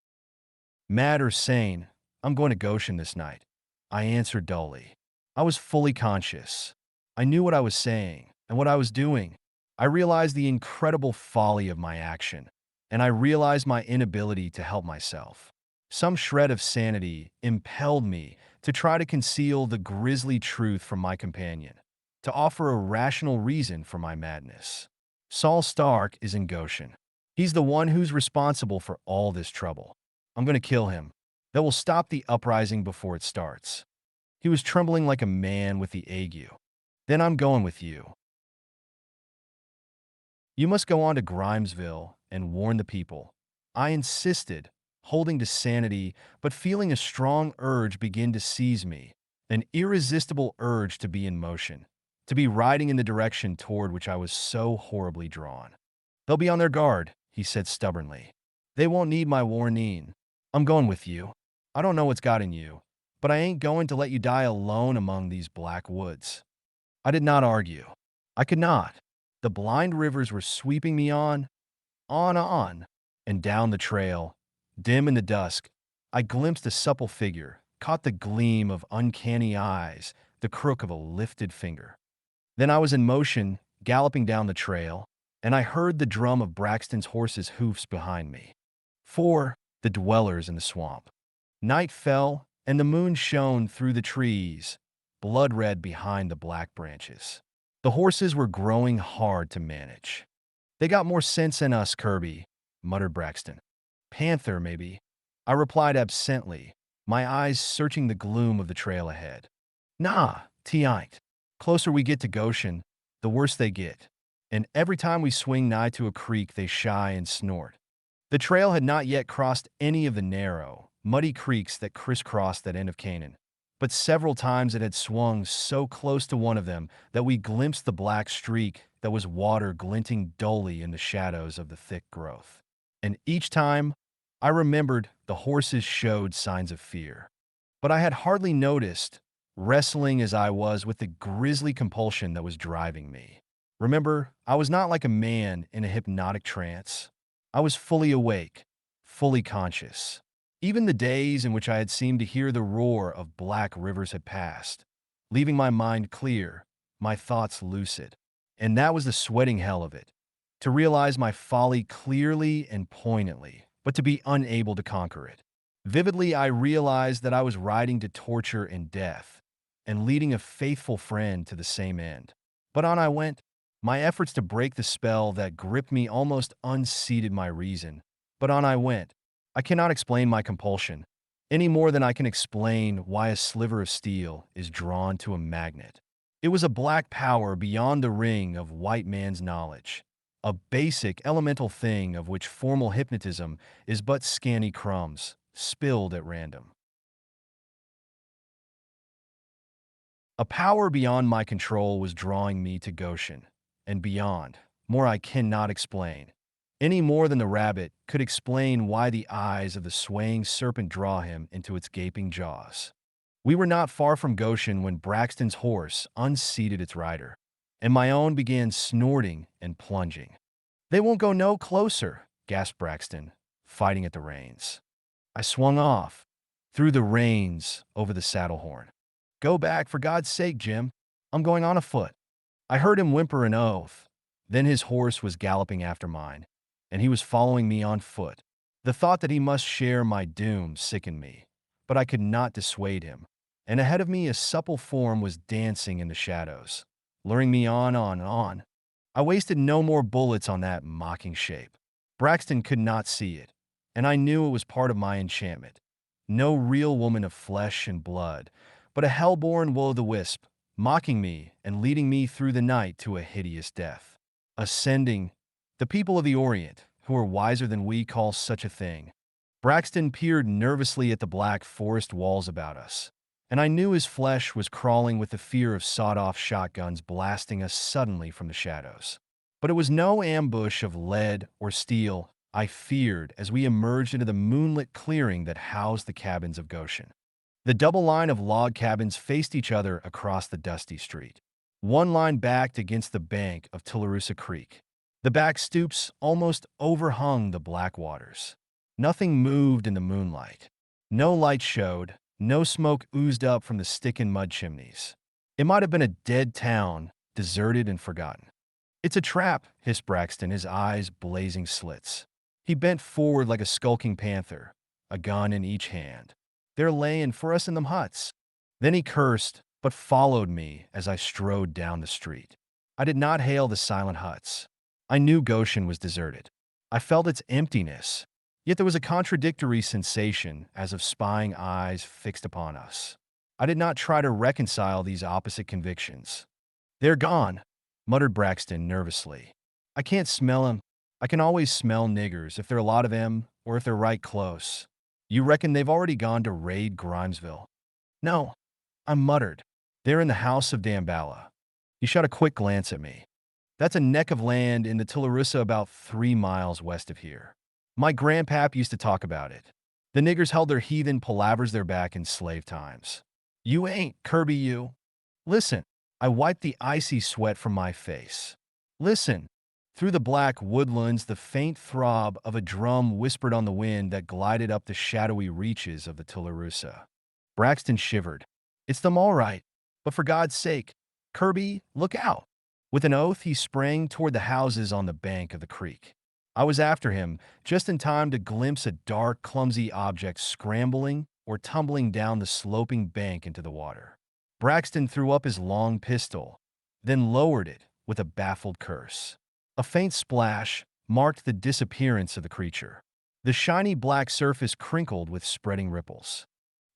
Speaker 1: Mad or sane, I'm going to Goshen this night. I answered dully. I was fully conscious. I knew what I was saying and what I was doing. I realized the incredible folly of my action, and I realized my inability to help myself. Some shred of sanity impelled me to try to conceal the grisly truth from my companion, to offer a rational reason for my madness. Saul Stark is in Goshen. He's the one who's responsible for all this trouble. I'm going to kill him. That will stop the uprising before it starts. He was trembling like a man with the ague. Then I'm going with you. You must go on to Grimesville and warn the people. I insisted, holding to sanity, but feeling a strong urge begin to seize me, an irresistible urge to be in motion, to be riding in the direction toward which I was so horribly drawn. They'll be on their guard, he said stubbornly. They won't need my warning. I'm going with you. I don't know what's got in you, but I ain't going to let you die alone among these black woods. I did not argue. I could not. The blind rivers were sweeping me on, and down the trail. Dim in the dusk, I glimpsed a supple figure, caught the gleam of uncanny eyes, the crook of a lifted finger. Then I was in motion, galloping down the trail, and I heard the drum of Braxton's horse's hoofs behind me. The dwellers in the swamp. Night fell, and the moon shone through the trees, blood red behind the black branches. The horses were growing hard to manage. They got more sense than us, Kirby, muttered Braxton. Panther, maybe. I replied absently, my eyes searching the gloom of the trail ahead. Nah, ain't. Closer we get to Goshen, the worse they get. And every time we swing nigh to a creek, they shy and snort. The trail had not yet crossed any of the narrow, muddy creeks that crisscrossed that end of Canaan, but several times it had swung so close to one of them that we glimpsed the black streak that was water glinting dully in the shadows of the thick growth. And each time, I remembered the horses showed signs of fear. But I had hardly noticed, wrestling as I was with the grisly compulsion that was driving me. Remember, I was not like a man in a hypnotic trance. I was fully awake, fully conscious. Even the days in which I had seemed to hear the roar of black rivers had passed, leaving my mind clear, my thoughts lucid. And that was the sweating hell of it. To realize my folly clearly and poignantly, but to be unable to conquer it. Vividly, I realized that I was riding to torture and death, and leading a faithful friend to the same end. But on I went. My efforts to break the spell that gripped me almost unseated my reason. But on I went. I cannot explain my compulsion, any more than I can explain why a sliver of steel is drawn to a magnet. It was a black power beyond the ring of white man's knowledge, a basic elemental thing of which formal hypnotism is but scanty crumbs, spilled at random. A power beyond my control was drawing me to Goshen, and beyond, more I cannot explain, any more than the rabbit could explain why the eyes of the swaying serpent draw him into its gaping jaws. We were not far from Goshen when Braxton's horse unseated its rider, and my own began snorting and plunging. "They won't go no closer," gasped Braxton, fighting at the reins. I swung off, threw the reins over the saddle horn. "Go back, for God's sake, Jim. I'm going on afoot." I heard him whimper an oath. Then his horse was galloping after mine, and he was following me on foot. The thought that he must share my doom sickened me, but I could not dissuade him. And ahead of me a supple form was dancing in the shadows, luring me on and on. I wasted no more bullets on that mocking shape. Braxton could not see it, and I knew it was part of my enchantment. No real woman of flesh and blood, but a hell-born will-o'-the-wisp, mocking me and leading me through the night to a hideous death. Ascending, the people of the Orient, who are wiser than we, call such a thing. Braxton peered nervously at the black forest walls about us, and I knew his flesh was crawling with the fear of sawed-off shotguns blasting us suddenly from the shadows. But it was no ambush of lead or steel I feared as we emerged into the moonlit clearing that housed the cabins of Goshen. The double line of log cabins faced each other across the dusty street. One line backed against the bank of Tularusa Creek. The back stoops almost overhung the black waters. Nothing moved in the moonlight. No light showed, no smoke oozed up from the stick-and-mud chimneys. It might have been a dead town, deserted and forgotten. "It's a trap," hissed Braxton, his eyes blazing slits. He bent forward like a skulking panther, a gun in each hand. "They're laying for us in them huts." Then he cursed, but followed me as I strode down the street. I did not hail the silent huts. I knew Goshen was deserted. I felt its emptiness, yet there was a contradictory sensation as of spying eyes fixed upon us. I did not try to reconcile these opposite convictions. "They're gone," muttered Braxton nervously. "I can't smell 'em. I can always smell niggers if there are a lot of 'em or if they're right close." "You reckon they've already gone to raid Grimesville?" "No," I muttered. "They're in the house of Damballa." He shot a quick glance at me. "That's a neck of land in the Tularusa about 3 miles west of here. My grandpap used to talk about it. The niggers held their heathen palavers there back in slave times." "You ain't, Kirby, you." "Listen." I wiped the icy sweat from my face. "Listen." Through the black woodlands, the faint throb of a drum whispered on the wind that glided up the shadowy reaches of the Tularusa. Braxton shivered. "It's them all right. But for God's sake, Kirby, look out." With an oath, he sprang toward the houses on the bank of the creek. I was after him, just in time to glimpse a dark, clumsy object scrambling or tumbling down the sloping bank into the water. Braxton threw up his long pistol, then lowered it with a baffled curse. A faint splash marked the disappearance of the creature. The shiny black surface crinkled with spreading ripples.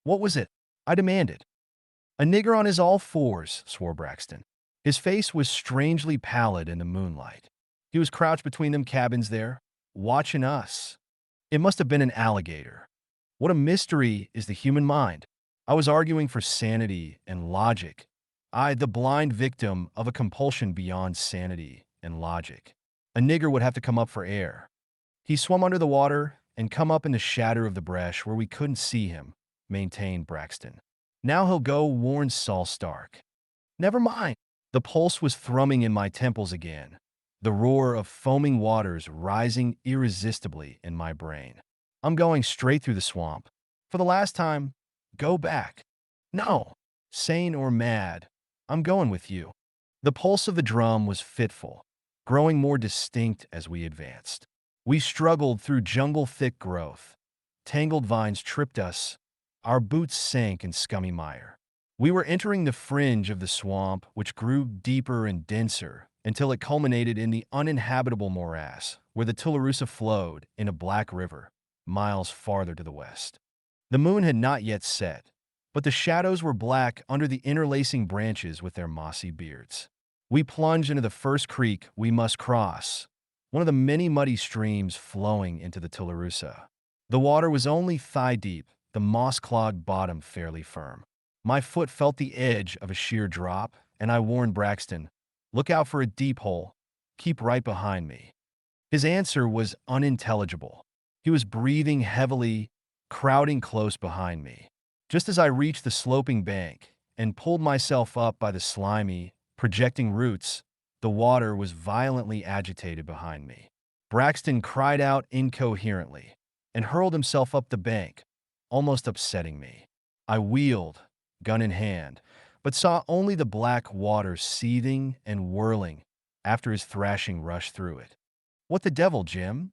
Speaker 1: "What was it?" I demanded. "A nigger on his all fours," swore Braxton. His face was strangely pallid in the moonlight. He was crouched between them cabins there, watching us. It must have been an alligator. What a mystery is the human mind. I was arguing for sanity and logic. I, the blind victim of a compulsion beyond sanity and logic. A nigger would have to come up for air. He swum under the water and come up in the shadow of the bresh where we couldn't see him, maintained Braxton. Now he'll go, warned Saul Stark. Never mind. The pulse was thrumming in my temples again, the roar of foaming waters rising irresistibly in my brain. I'm going straight through the swamp. For the last time, go back. No, sane or mad, I'm going with you. The pulse of the drum was fitful, growing more distinct as we advanced. We struggled through jungle-thick growth. Tangled vines tripped us. Our boots sank in scummy mire. We were entering the fringe of the swamp, which grew deeper and denser until it culminated in the uninhabitable morass, where the Tularusa flowed in a black river, miles farther to the west. The moon had not yet set, but the shadows were black under the interlacing branches with their mossy beards. We plunged into the first creek we must cross, one of the many muddy streams flowing into the Tularusa. The water was only thigh-deep, the moss-clogged bottom fairly firm. My foot felt the edge of a sheer drop, and I warned Braxton, "Look out for a deep hole. Keep right behind me." His answer was unintelligible. He was breathing heavily, crowding close behind me. Just as I reached the sloping bank and pulled myself up by the slimy, projecting roots, the water was violently agitated behind me. Braxton cried out incoherently and hurled himself up the bank, almost upsetting me. I wheeled, gun in hand, but saw only the black water seething and whirling after his thrashing rushed through it. "What the devil, Jim?"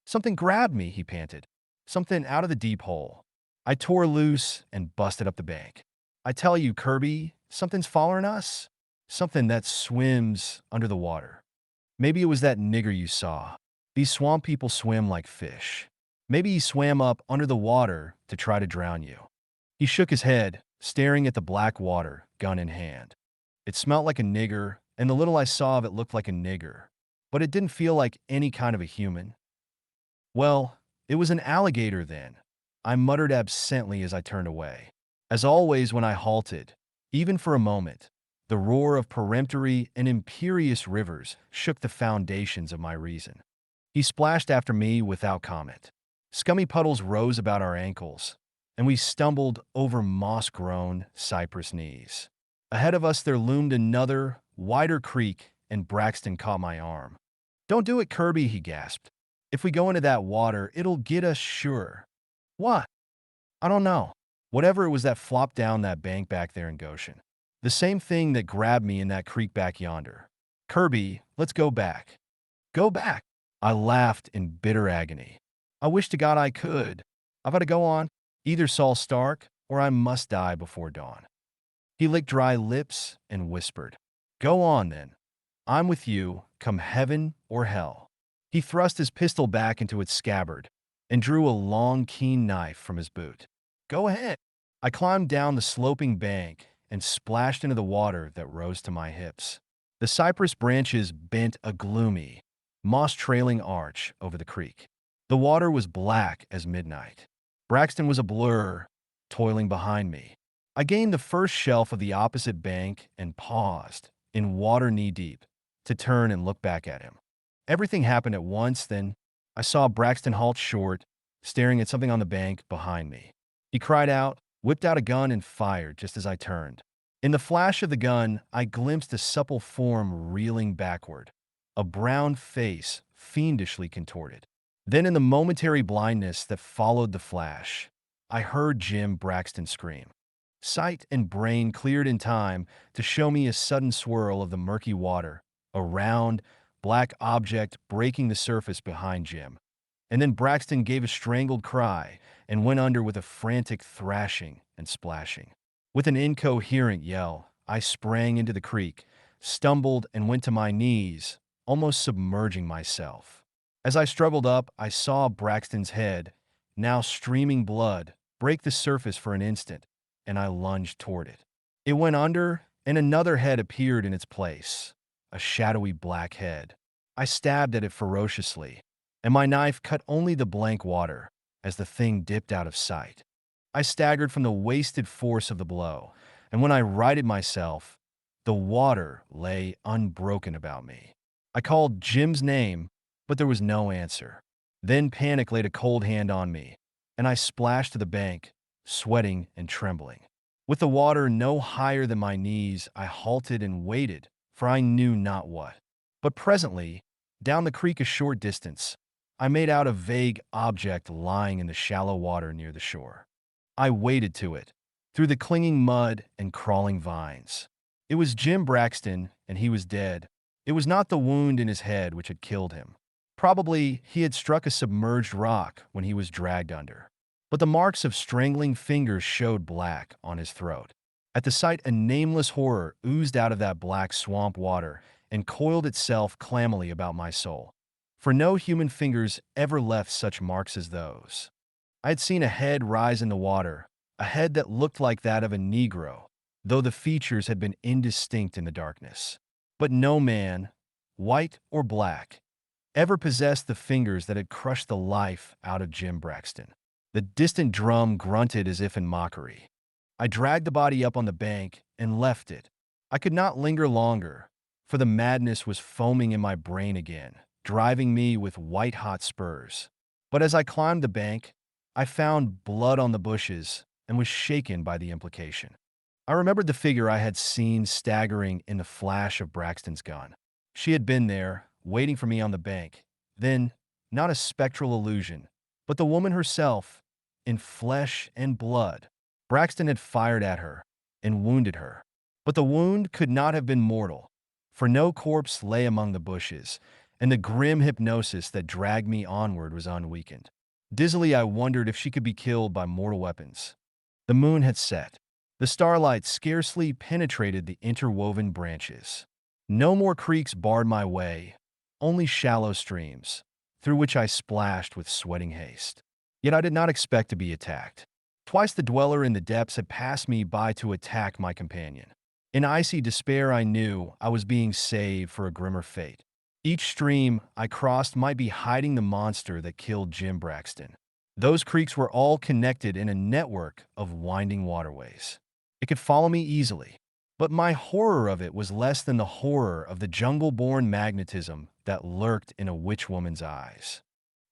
Speaker 1: "Something grabbed me," he panted. "Something out of the deep hole." I tore loose and busted up the bank. "I tell you, Kirby, something's following us. Something that swims under the water. Maybe it was that nigger you saw. These swamp people swim like fish. Maybe he swam up under the water to try to drown you." He shook his head, staring at the black water, gun in hand. It smelt like a nigger, and the little I saw of it looked like a nigger, but it didn't feel like any kind of a human. "Well, it was an alligator then," I muttered absently as I turned away. As always when I halted, even for a moment, the roar of peremptory and imperious rivers shook the foundations of my reason. He splashed after me without comment. Scummy puddles rose about our ankles, and we stumbled over moss-grown cypress knees. Ahead of us there loomed another, wider creek, and Braxton caught my arm. "Don't do it, Kirby," he gasped. "If we go into that water, it'll get us sure." "What?" "I don't know. Whatever it was that flopped down that bank back there in Goshen. The same thing that grabbed me in that creek back yonder. Kirby, let's go back." "Go back?" I laughed in bitter agony. "I wish to God I could. I've got to go on. Either Saul Stark, or I must die before dawn." He licked dry lips and whispered, "Go on, then. I'm with you, come heaven or hell." He thrust his pistol back into its scabbard and drew a long, keen knife from his boot. "Go ahead." I climbed down the sloping bank and splashed into the water that rose to my hips. The cypress branches bent a gloomy, moss-trailing arch over the creek. The water was black as midnight. Braxton was a blur, toiling behind me. I gained the first shelf of the opposite bank and paused, in water knee-deep, to turn and look back at him. Everything happened at once, then I saw Braxton halt short, staring at something on the bank behind me. He cried out, whipped out a gun, and fired just as I turned. In the flash of the gun, I glimpsed a supple form reeling backward, a brown face fiendishly contorted. Then in the momentary blindness that followed the flash, I heard Jim Braxton scream. Sight and brain cleared in time to show me a sudden swirl of the murky water, a round, black object breaking the surface behind Jim. And then Braxton gave a strangled cry and went under with a frantic thrashing and splashing. With an incoherent yell, I sprang into the creek, stumbled and went to my knees, almost submerging myself. As I struggled up, I saw Braxton's head, now streaming blood, break the surface for an instant, and I lunged toward it. It went under, and another head appeared in its place, a shadowy black head. I stabbed at it ferociously, and my knife cut only the blank water as the thing dipped out of sight. I staggered from the wasted force of the blow, and when I righted myself, the water lay unbroken about me. I called Jim's name, but there was no answer. Then panic laid a cold hand on me, and I splashed to the bank, sweating and trembling. With the water no higher than my knees, I halted and waited, for I knew not what. But presently, down the creek a short distance, I made out a vague object lying in the shallow water near the shore. I waded to it, through the clinging mud and crawling vines. It was Jim Braxton, and he was dead. It was not the wound in his head which had killed him. Probably he had struck a submerged rock when he was dragged under. But the marks of strangling fingers showed black on his throat. At the sight, a nameless horror oozed out of that black swamp water and coiled itself clammily about my soul. For no human fingers ever left such marks as those. I had seen a head rise in the water, a head that looked like that of a Negro, though the features had been indistinct in the darkness. But no man, white or black, ever possessed the fingers that had crushed the life out of Jim Braxton. The distant drum grunted as if in mockery. I dragged the body up on the bank and left it. I could not linger longer, for the madness was foaming in my brain again, driving me with white-hot spurs. But as I climbed the bank, I found blood on the bushes and was shaken by the implication. I remembered the figure I had seen staggering in the flash of Braxton's gun. She had been there, waiting for me on the bank. Then, not a spectral illusion, but the woman herself, in flesh and blood. Braxton had fired at her and wounded her. But the wound could not have been mortal, for no corpse lay among the bushes, and the grim hypnosis that dragged me onward was unweakened. Dizzily, I wondered if she could be killed by mortal weapons. The moon had set. The starlight scarcely penetrated the interwoven branches. No more creeks barred my way, only shallow streams, through which I splashed with sweating haste. Yet I did not expect to be attacked. Twice the dweller in the depths had passed me by to attack my companion. In icy despair, I knew I was being saved for a grimmer fate. Each stream I crossed might be hiding the monster that killed Jim Braxton. Those creeks were all connected in a network of winding waterways. It could follow me easily, but my horror of it was less than the horror of the jungle-born magnetism that lurked in a witch woman's eyes.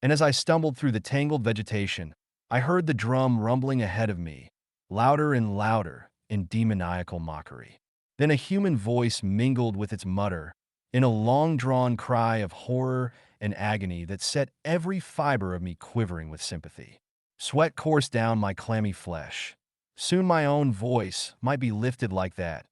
Speaker 1: And as I stumbled through the tangled vegetation, I heard the drum rumbling ahead of me, louder and louder in demoniacal mockery. Then a human voice mingled with its mutter in a long-drawn cry of horror and agony that set every fiber of me quivering with sympathy. Sweat coursed down my clammy flesh. Soon my own voice might be lifted like that,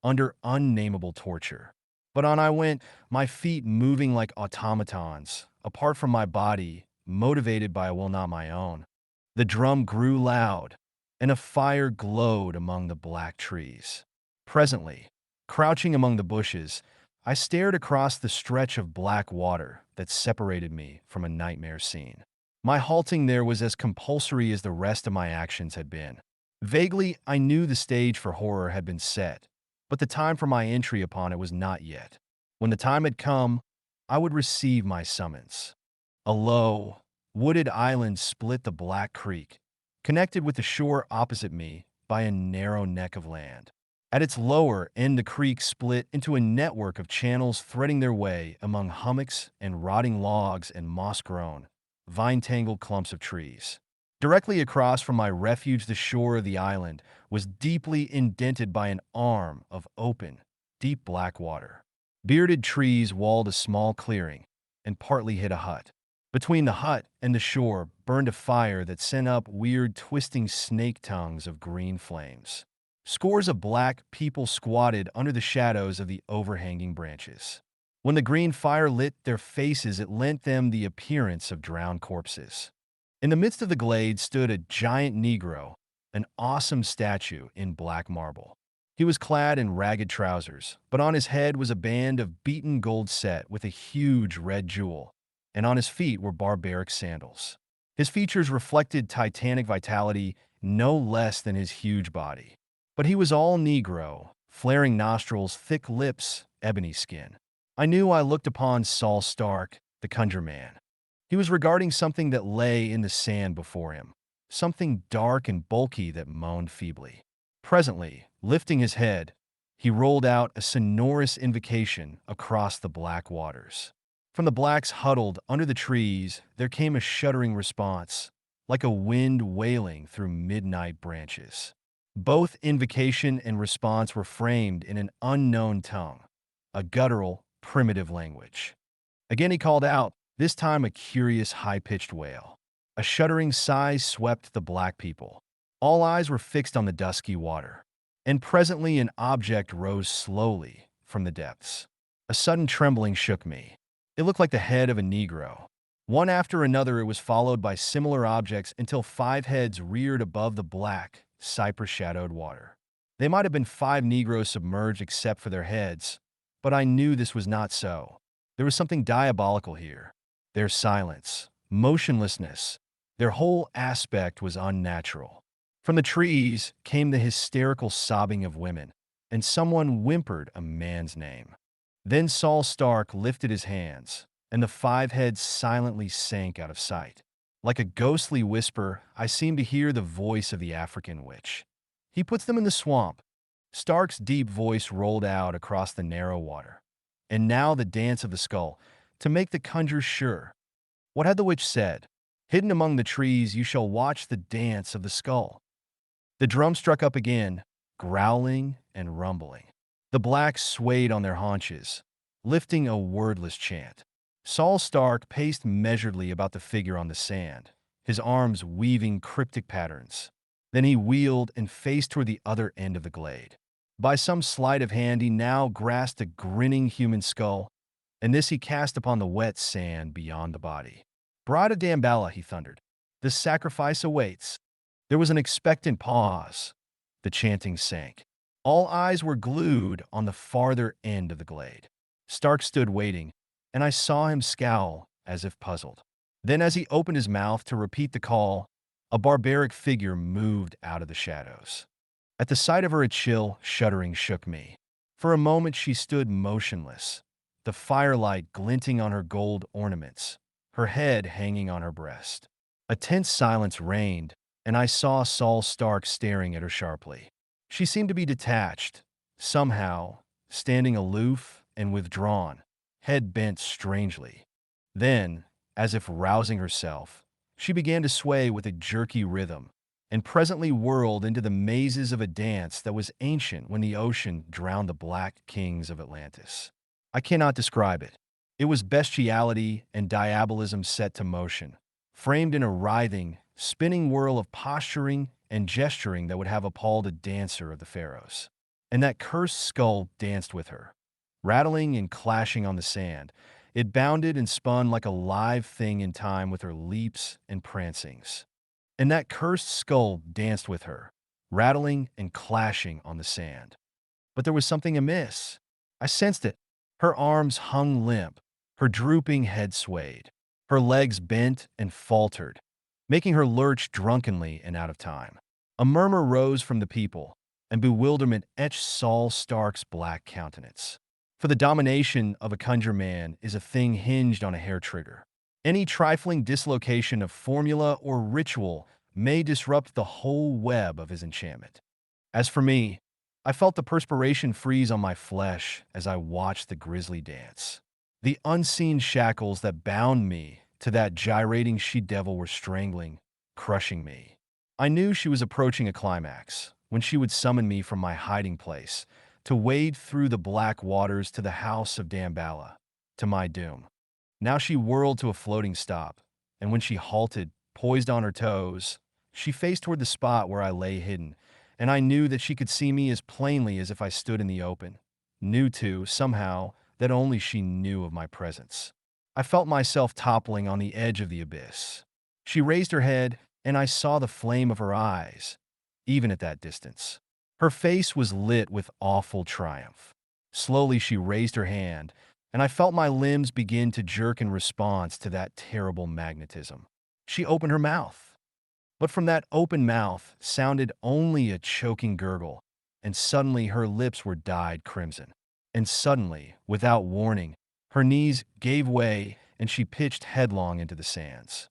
Speaker 1: under unnameable torture. But on I went, my feet moving like automatons, apart from my body, motivated by a will not my own. The drum grew loud, and a fire glowed among the black trees. Presently, crouching among the bushes, I stared across the stretch of black water that separated me from a nightmare scene. My halting there was as compulsory as the rest of my actions had been. Vaguely, I knew the stage for horror had been set, but the time for my entry upon it was not yet. When the time had come, I would receive my summons. A low, wooded island split the black creek, connected with the shore opposite me by a narrow neck of land. At its lower end, the creek split into a network of channels threading their way among hummocks and rotting logs and moss-grown, vine-tangled clumps of trees. Directly across from my refuge, the shore of the island was deeply indented by an arm of open, deep black water. Bearded trees walled a small clearing and partly hid a hut. Between the hut and the shore burned a fire that sent up weird, twisting snake tongues of green flames. Scores of black people squatted under the shadows of the overhanging branches. When the green fire lit their faces, it lent them the appearance of drowned corpses. In the midst of the glade stood a giant Negro, an awesome statue in black marble. He was clad in ragged trousers, but on his head was a band of beaten gold set with a huge red jewel, and on his feet were barbaric sandals. His features reflected titanic vitality no less than his huge body. But he was all Negro, flaring nostrils, thick lips, ebony skin. I knew I looked upon Saul Stark, the Conjure Man. He was regarding something that lay in the sand before him, something dark and bulky that moaned feebly. Presently, lifting his head, he rolled out a sonorous invocation across the black waters. From the blacks huddled under the trees, there came a shuddering response, like a wind wailing through midnight branches. Both invocation and response were framed in an unknown tongue, a guttural, primitive language. Again he called out, this time a curious high-pitched wail. A shuddering sigh swept the black people. All eyes were fixed on the dusky water. And presently an object rose slowly from the depths. A sudden trembling shook me. It looked like the head of a Negro. One after another it was followed by similar objects until 5 heads reared above the black, cypress-shadowed water. They might have been 5 Negroes submerged except for their heads, but I knew this was not so. There was something diabolical here. Their silence, motionlessness, their whole aspect was unnatural. From the trees came the hysterical sobbing of women, and someone whimpered a man's name. Then Saul Stark lifted his hands, and the 5 heads silently sank out of sight. Like a ghostly whisper, I seemed to hear the voice of the African witch. He puts them in the swamp. Stark's deep voice rolled out across the narrow water. And now the dance of the skull, to make the conjure sure. What had the witch said? Hidden among the trees you shall watch the dance of the skull. The drum struck up again, growling and rumbling. The blacks swayed on their haunches, lifting a wordless chant. Saul Stark paced measuredly about the figure on the sand, his arms weaving cryptic patterns. Then he wheeled and faced toward the other end of the glade. By some sleight of hand he now grasped a grinning human skull, and this he cast upon the wet sand beyond the body. "Bride of Damballa," he thundered, "the sacrifice awaits." There was an expectant pause. The chanting sank. All eyes were glued on the farther end of the glade. Stark stood waiting, and I saw him scowl as if puzzled. Then as he opened his mouth to repeat the call, a barbaric figure moved out of the shadows. At the sight of her a chill, shuddering shook me. For a moment she stood motionless, the firelight glinting on her gold ornaments, her head hanging on her breast. A tense silence reigned, and I saw Saul Stark staring at her sharply. She seemed to be detached, somehow, standing aloof and withdrawn, head bent strangely. Then, as if rousing herself, she began to sway with a jerky rhythm, and presently whirled into the mazes of a dance that was ancient when the ocean drowned the black kings of Atlantis. I cannot describe it. It was bestiality and diabolism set to motion, framed in a writhing, spinning whirl of posturing and gesturing that would have appalled a dancer of the pharaohs. And that cursed skull danced with her. Rattling and clashing on the sand, it bounded and spun like a live thing in time with her leaps and prancings. And that cursed skull danced with her, rattling and clashing on the sand. But there was something amiss. I sensed it. Her arms hung limp, her drooping head swayed. Her legs bent and faltered, making her lurch drunkenly and out of time. A murmur rose from the people, and bewilderment etched Saul Stark's black countenance. For the domination of a conjure man is a thing hinged on a hair trigger. Any trifling dislocation of formula or ritual may disrupt the whole web of his enchantment. As for me, I felt the perspiration freeze on my flesh as I watched the grisly dance. The unseen shackles that bound me to that gyrating she-devil were strangling, crushing me. I knew she was approaching a climax, when she would summon me from my hiding place, to wade through the black waters to the house of Damballa, to my doom. Now she whirled to a floating stop, and when she halted, poised on her toes, she faced toward the spot where I lay hidden, and I knew that she could see me as plainly as if I stood in the open. Knew, too, somehow, that only she knew of my presence. I felt myself toppling on the edge of the abyss. She raised her head, and I saw the flame of her eyes, even at that distance. Her face was lit with awful triumph. Slowly she raised her hand, and I felt my limbs begin to jerk in response to that terrible magnetism. She opened her mouth. But from that open mouth sounded only a choking gurgle, and suddenly her lips were dyed crimson. And suddenly, without warning, her knees gave way and she pitched headlong into the sands.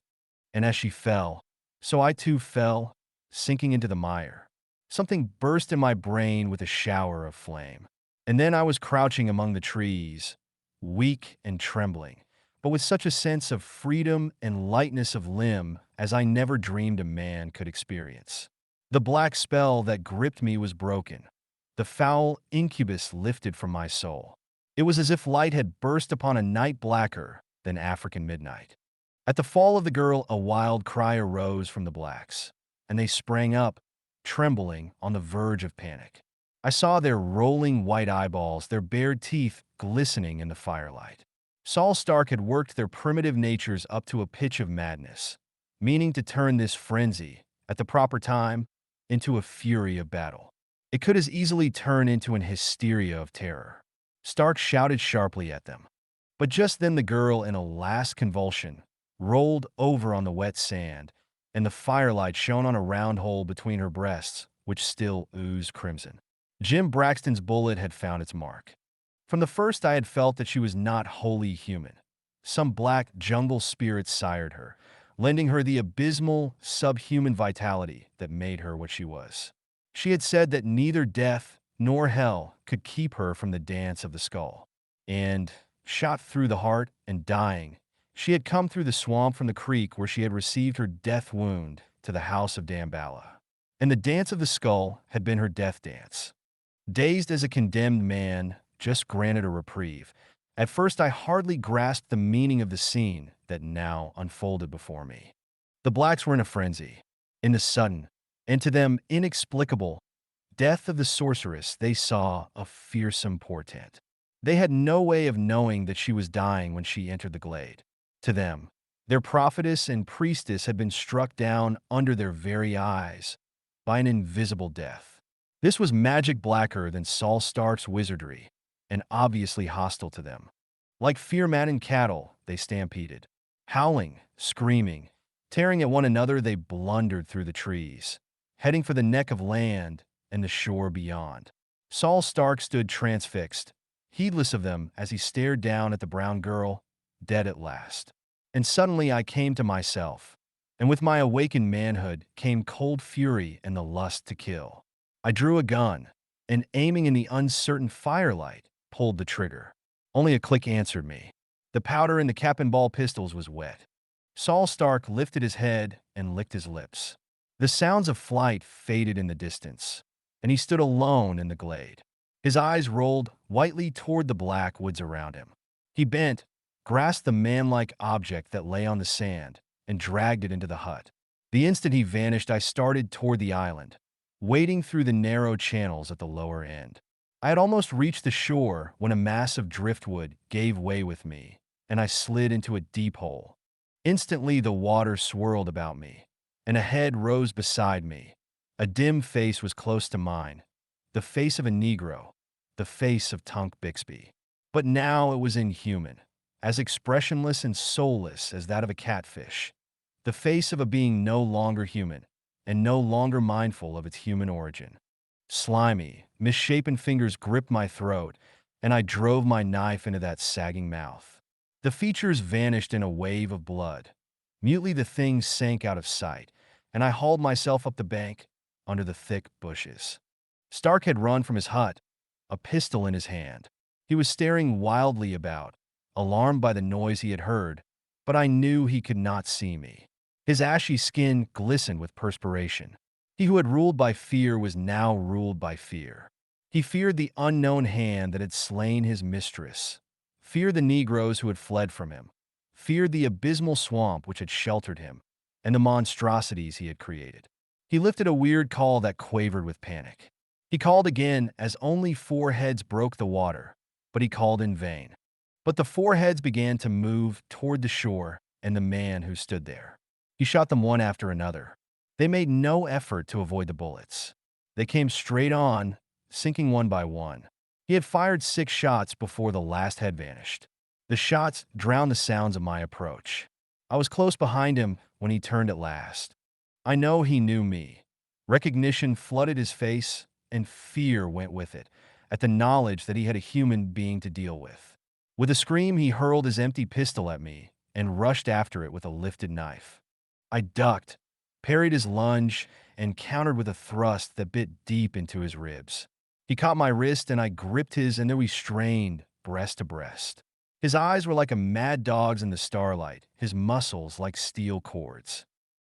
Speaker 1: And as she fell, so I too fell, sinking into the mire. Something burst in my brain with a shower of flame. And then I was crouching among the trees, weak and trembling, but with such a sense of freedom and lightness of limb as I never dreamed a man could experience. The black spell that gripped me was broken. The foul incubus lifted from my soul. It was as if light had burst upon a night blacker than African midnight. At the fall of the girl, a wild cry arose from the blacks, and they sprang up, trembling on the verge of panic. I saw their rolling white eyeballs, their bared teeth glistening in the firelight. Saul Stark had worked their primitive natures up to a pitch of madness, meaning to turn this frenzy, at the proper time, into a fury of battle. It could as easily turn into an hysteria of terror. Stark shouted sharply at them. But just then the girl, in a last convulsion, rolled over on the wet sand, and the firelight shone on a round hole between her breasts, which still oozed crimson. Jim Braxton's bullet had found its mark. From the first I had felt that she was not wholly human. Some black jungle spirit sired her, lending her the abysmal, subhuman vitality that made her what she was. She had said that neither death nor hell could keep her from the dance of the skull. And, shot through the heart and dying, she had come through the swamp from the creek where she had received her death wound to the house of Damballa. And the dance of the skull had been her death dance. Dazed as a condemned man, just granted a reprieve, at first I hardly grasped the meaning of the scene that now unfolded before me. The blacks were in a frenzy. In the sudden, and to them inexplicable, death of the sorceress, they saw a fearsome portent. They had no way of knowing that she was dying when she entered the glade. To them, their prophetess and priestess had been struck down under their very eyes by an invisible death. This was magic blacker than Saul Stark's wizardry, and obviously hostile to them. Like fear-maddened cattle, they stampeded. Howling, screaming, tearing at one another, they blundered through the trees, heading for the neck of land and the shore beyond. Saul Stark stood transfixed, heedless of them as he stared down at the brown girl, dead at last. And suddenly I came to myself, and with my awakened manhood came cold fury and the lust to kill. I drew a gun, and aiming in the uncertain firelight, pulled the trigger. Only a click answered me. The powder in the cap and ball pistols was wet. Saul Stark lifted his head and licked his lips. The sounds of flight faded in the distance, and he stood alone in the glade. His eyes rolled whitely toward the black woods around him. He bent, grasped the man-like object that lay on the sand, and dragged it into the hut. The instant he vanished, I started toward the island, wading through the narrow channels at the lower end. I had almost reached the shore when a mass of driftwood gave way with me, and I slid into a deep hole. Instantly the water swirled about me, and a head rose beside me. A dim face was close to mine, the face of a Negro, the face of Tunk Bixby. But now it was inhuman, as expressionless and soulless as that of a catfish, the face of a being no longer human, and no longer mindful of its human origin. Slimy, misshapen fingers gripped my throat, and I drove my knife into that sagging mouth. The features vanished in a wave of blood. Mutely the thing sank out of sight, and I hauled myself up the bank, under the thick bushes. Stark had run from his hut, a pistol in his hand. He was staring wildly about, alarmed by the noise he had heard, but I knew he could not see me. His ashy skin glistened with perspiration. He who had ruled by fear was now ruled by fear. He feared the unknown hand that had slain his mistress, feared the Negroes who had fled from him, feared the abysmal swamp which had sheltered him, and the monstrosities he had created. He lifted a weird call that quavered with panic. He called again as only 4 heads broke the water, but he called in vain. But the 4 heads began to move toward the shore and the man who stood there. He shot them one after another. They made no effort to avoid the bullets. They came straight on, sinking one by one. He had fired 6 shots before the last head vanished. The shots drowned the sounds of my approach. I was close behind him when he turned at last. I know he knew me. Recognition flooded his face, and fear went with it, at the knowledge that he had a human being to deal with. With a scream, he hurled his empty pistol at me and rushed after it with a lifted knife. I ducked, parried his lunge, and countered with a thrust that bit deep into his ribs. He caught my wrist, and I gripped his, and then we strained, breast to breast. His eyes were like a mad dog's in the starlight, his muscles like steel cords.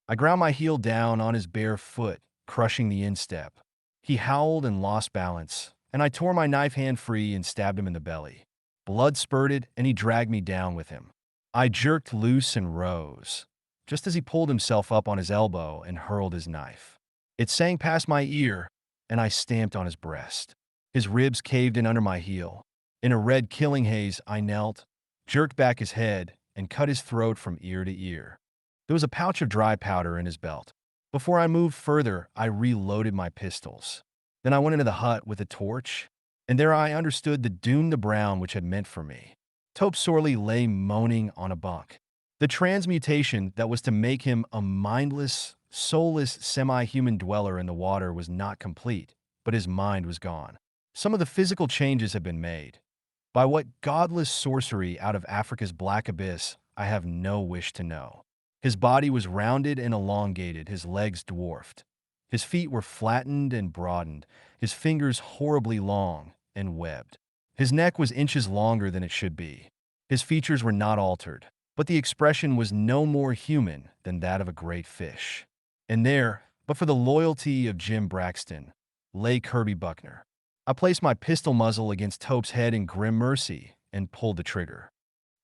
Speaker 1: I ground my heel down on his bare foot, crushing the instep. He howled and lost balance, and I tore my knife hand free and stabbed him in the belly. Blood spurted, and he dragged me down with him. I jerked loose and rose, just as he pulled himself up on his elbow and hurled his knife. It sang past my ear, and I stamped on his breast. His ribs caved in under my heel. In a red killing haze, I knelt, jerked back his head, and cut his throat from ear to ear. There was a pouch of dry powder in his belt. Before I moved further, I reloaded my pistols. Then I went into the hut with a torch, and there I understood the Dune the Brown which had meant for me. Tope sorely lay moaning on a bunk. The transmutation that was to make him a mindless, soulless, semi-human dweller in the water was not complete, but his mind was gone. Some of the physical changes had been made. By what godless sorcery out of Africa's black abyss, I have no wish to know. His body was rounded and elongated, his legs dwarfed. His feet were flattened and broadened, his fingers horribly long and webbed. His neck was inches longer than it should be. His features were not altered, but the expression was no more human than that of a great fish. And there, but for the loyalty of Jim Braxton, lay Kirby Buckner. I placed my pistol muzzle against Tope's head in grim mercy and pulled the trigger.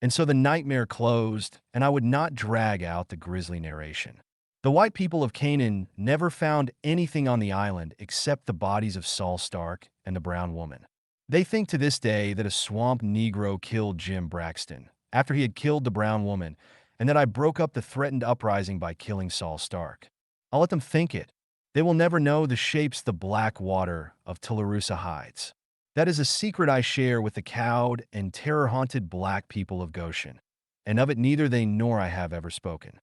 Speaker 1: And so the nightmare closed, and I would not drag out the grisly narration. The white people of Canaan never found anything on the island except the bodies of Saul Stark and the brown woman. They think to this day that a swamp Negro killed Jim Braxton after he had killed the brown woman, and that I broke up the threatened uprising by killing Saul Stark. I'll let them think it. They will never know the shapes the black water of Tularusa hides. That is a secret I share with the cowed and terror-haunted black people of Goshen, and of it neither they nor I have ever spoken.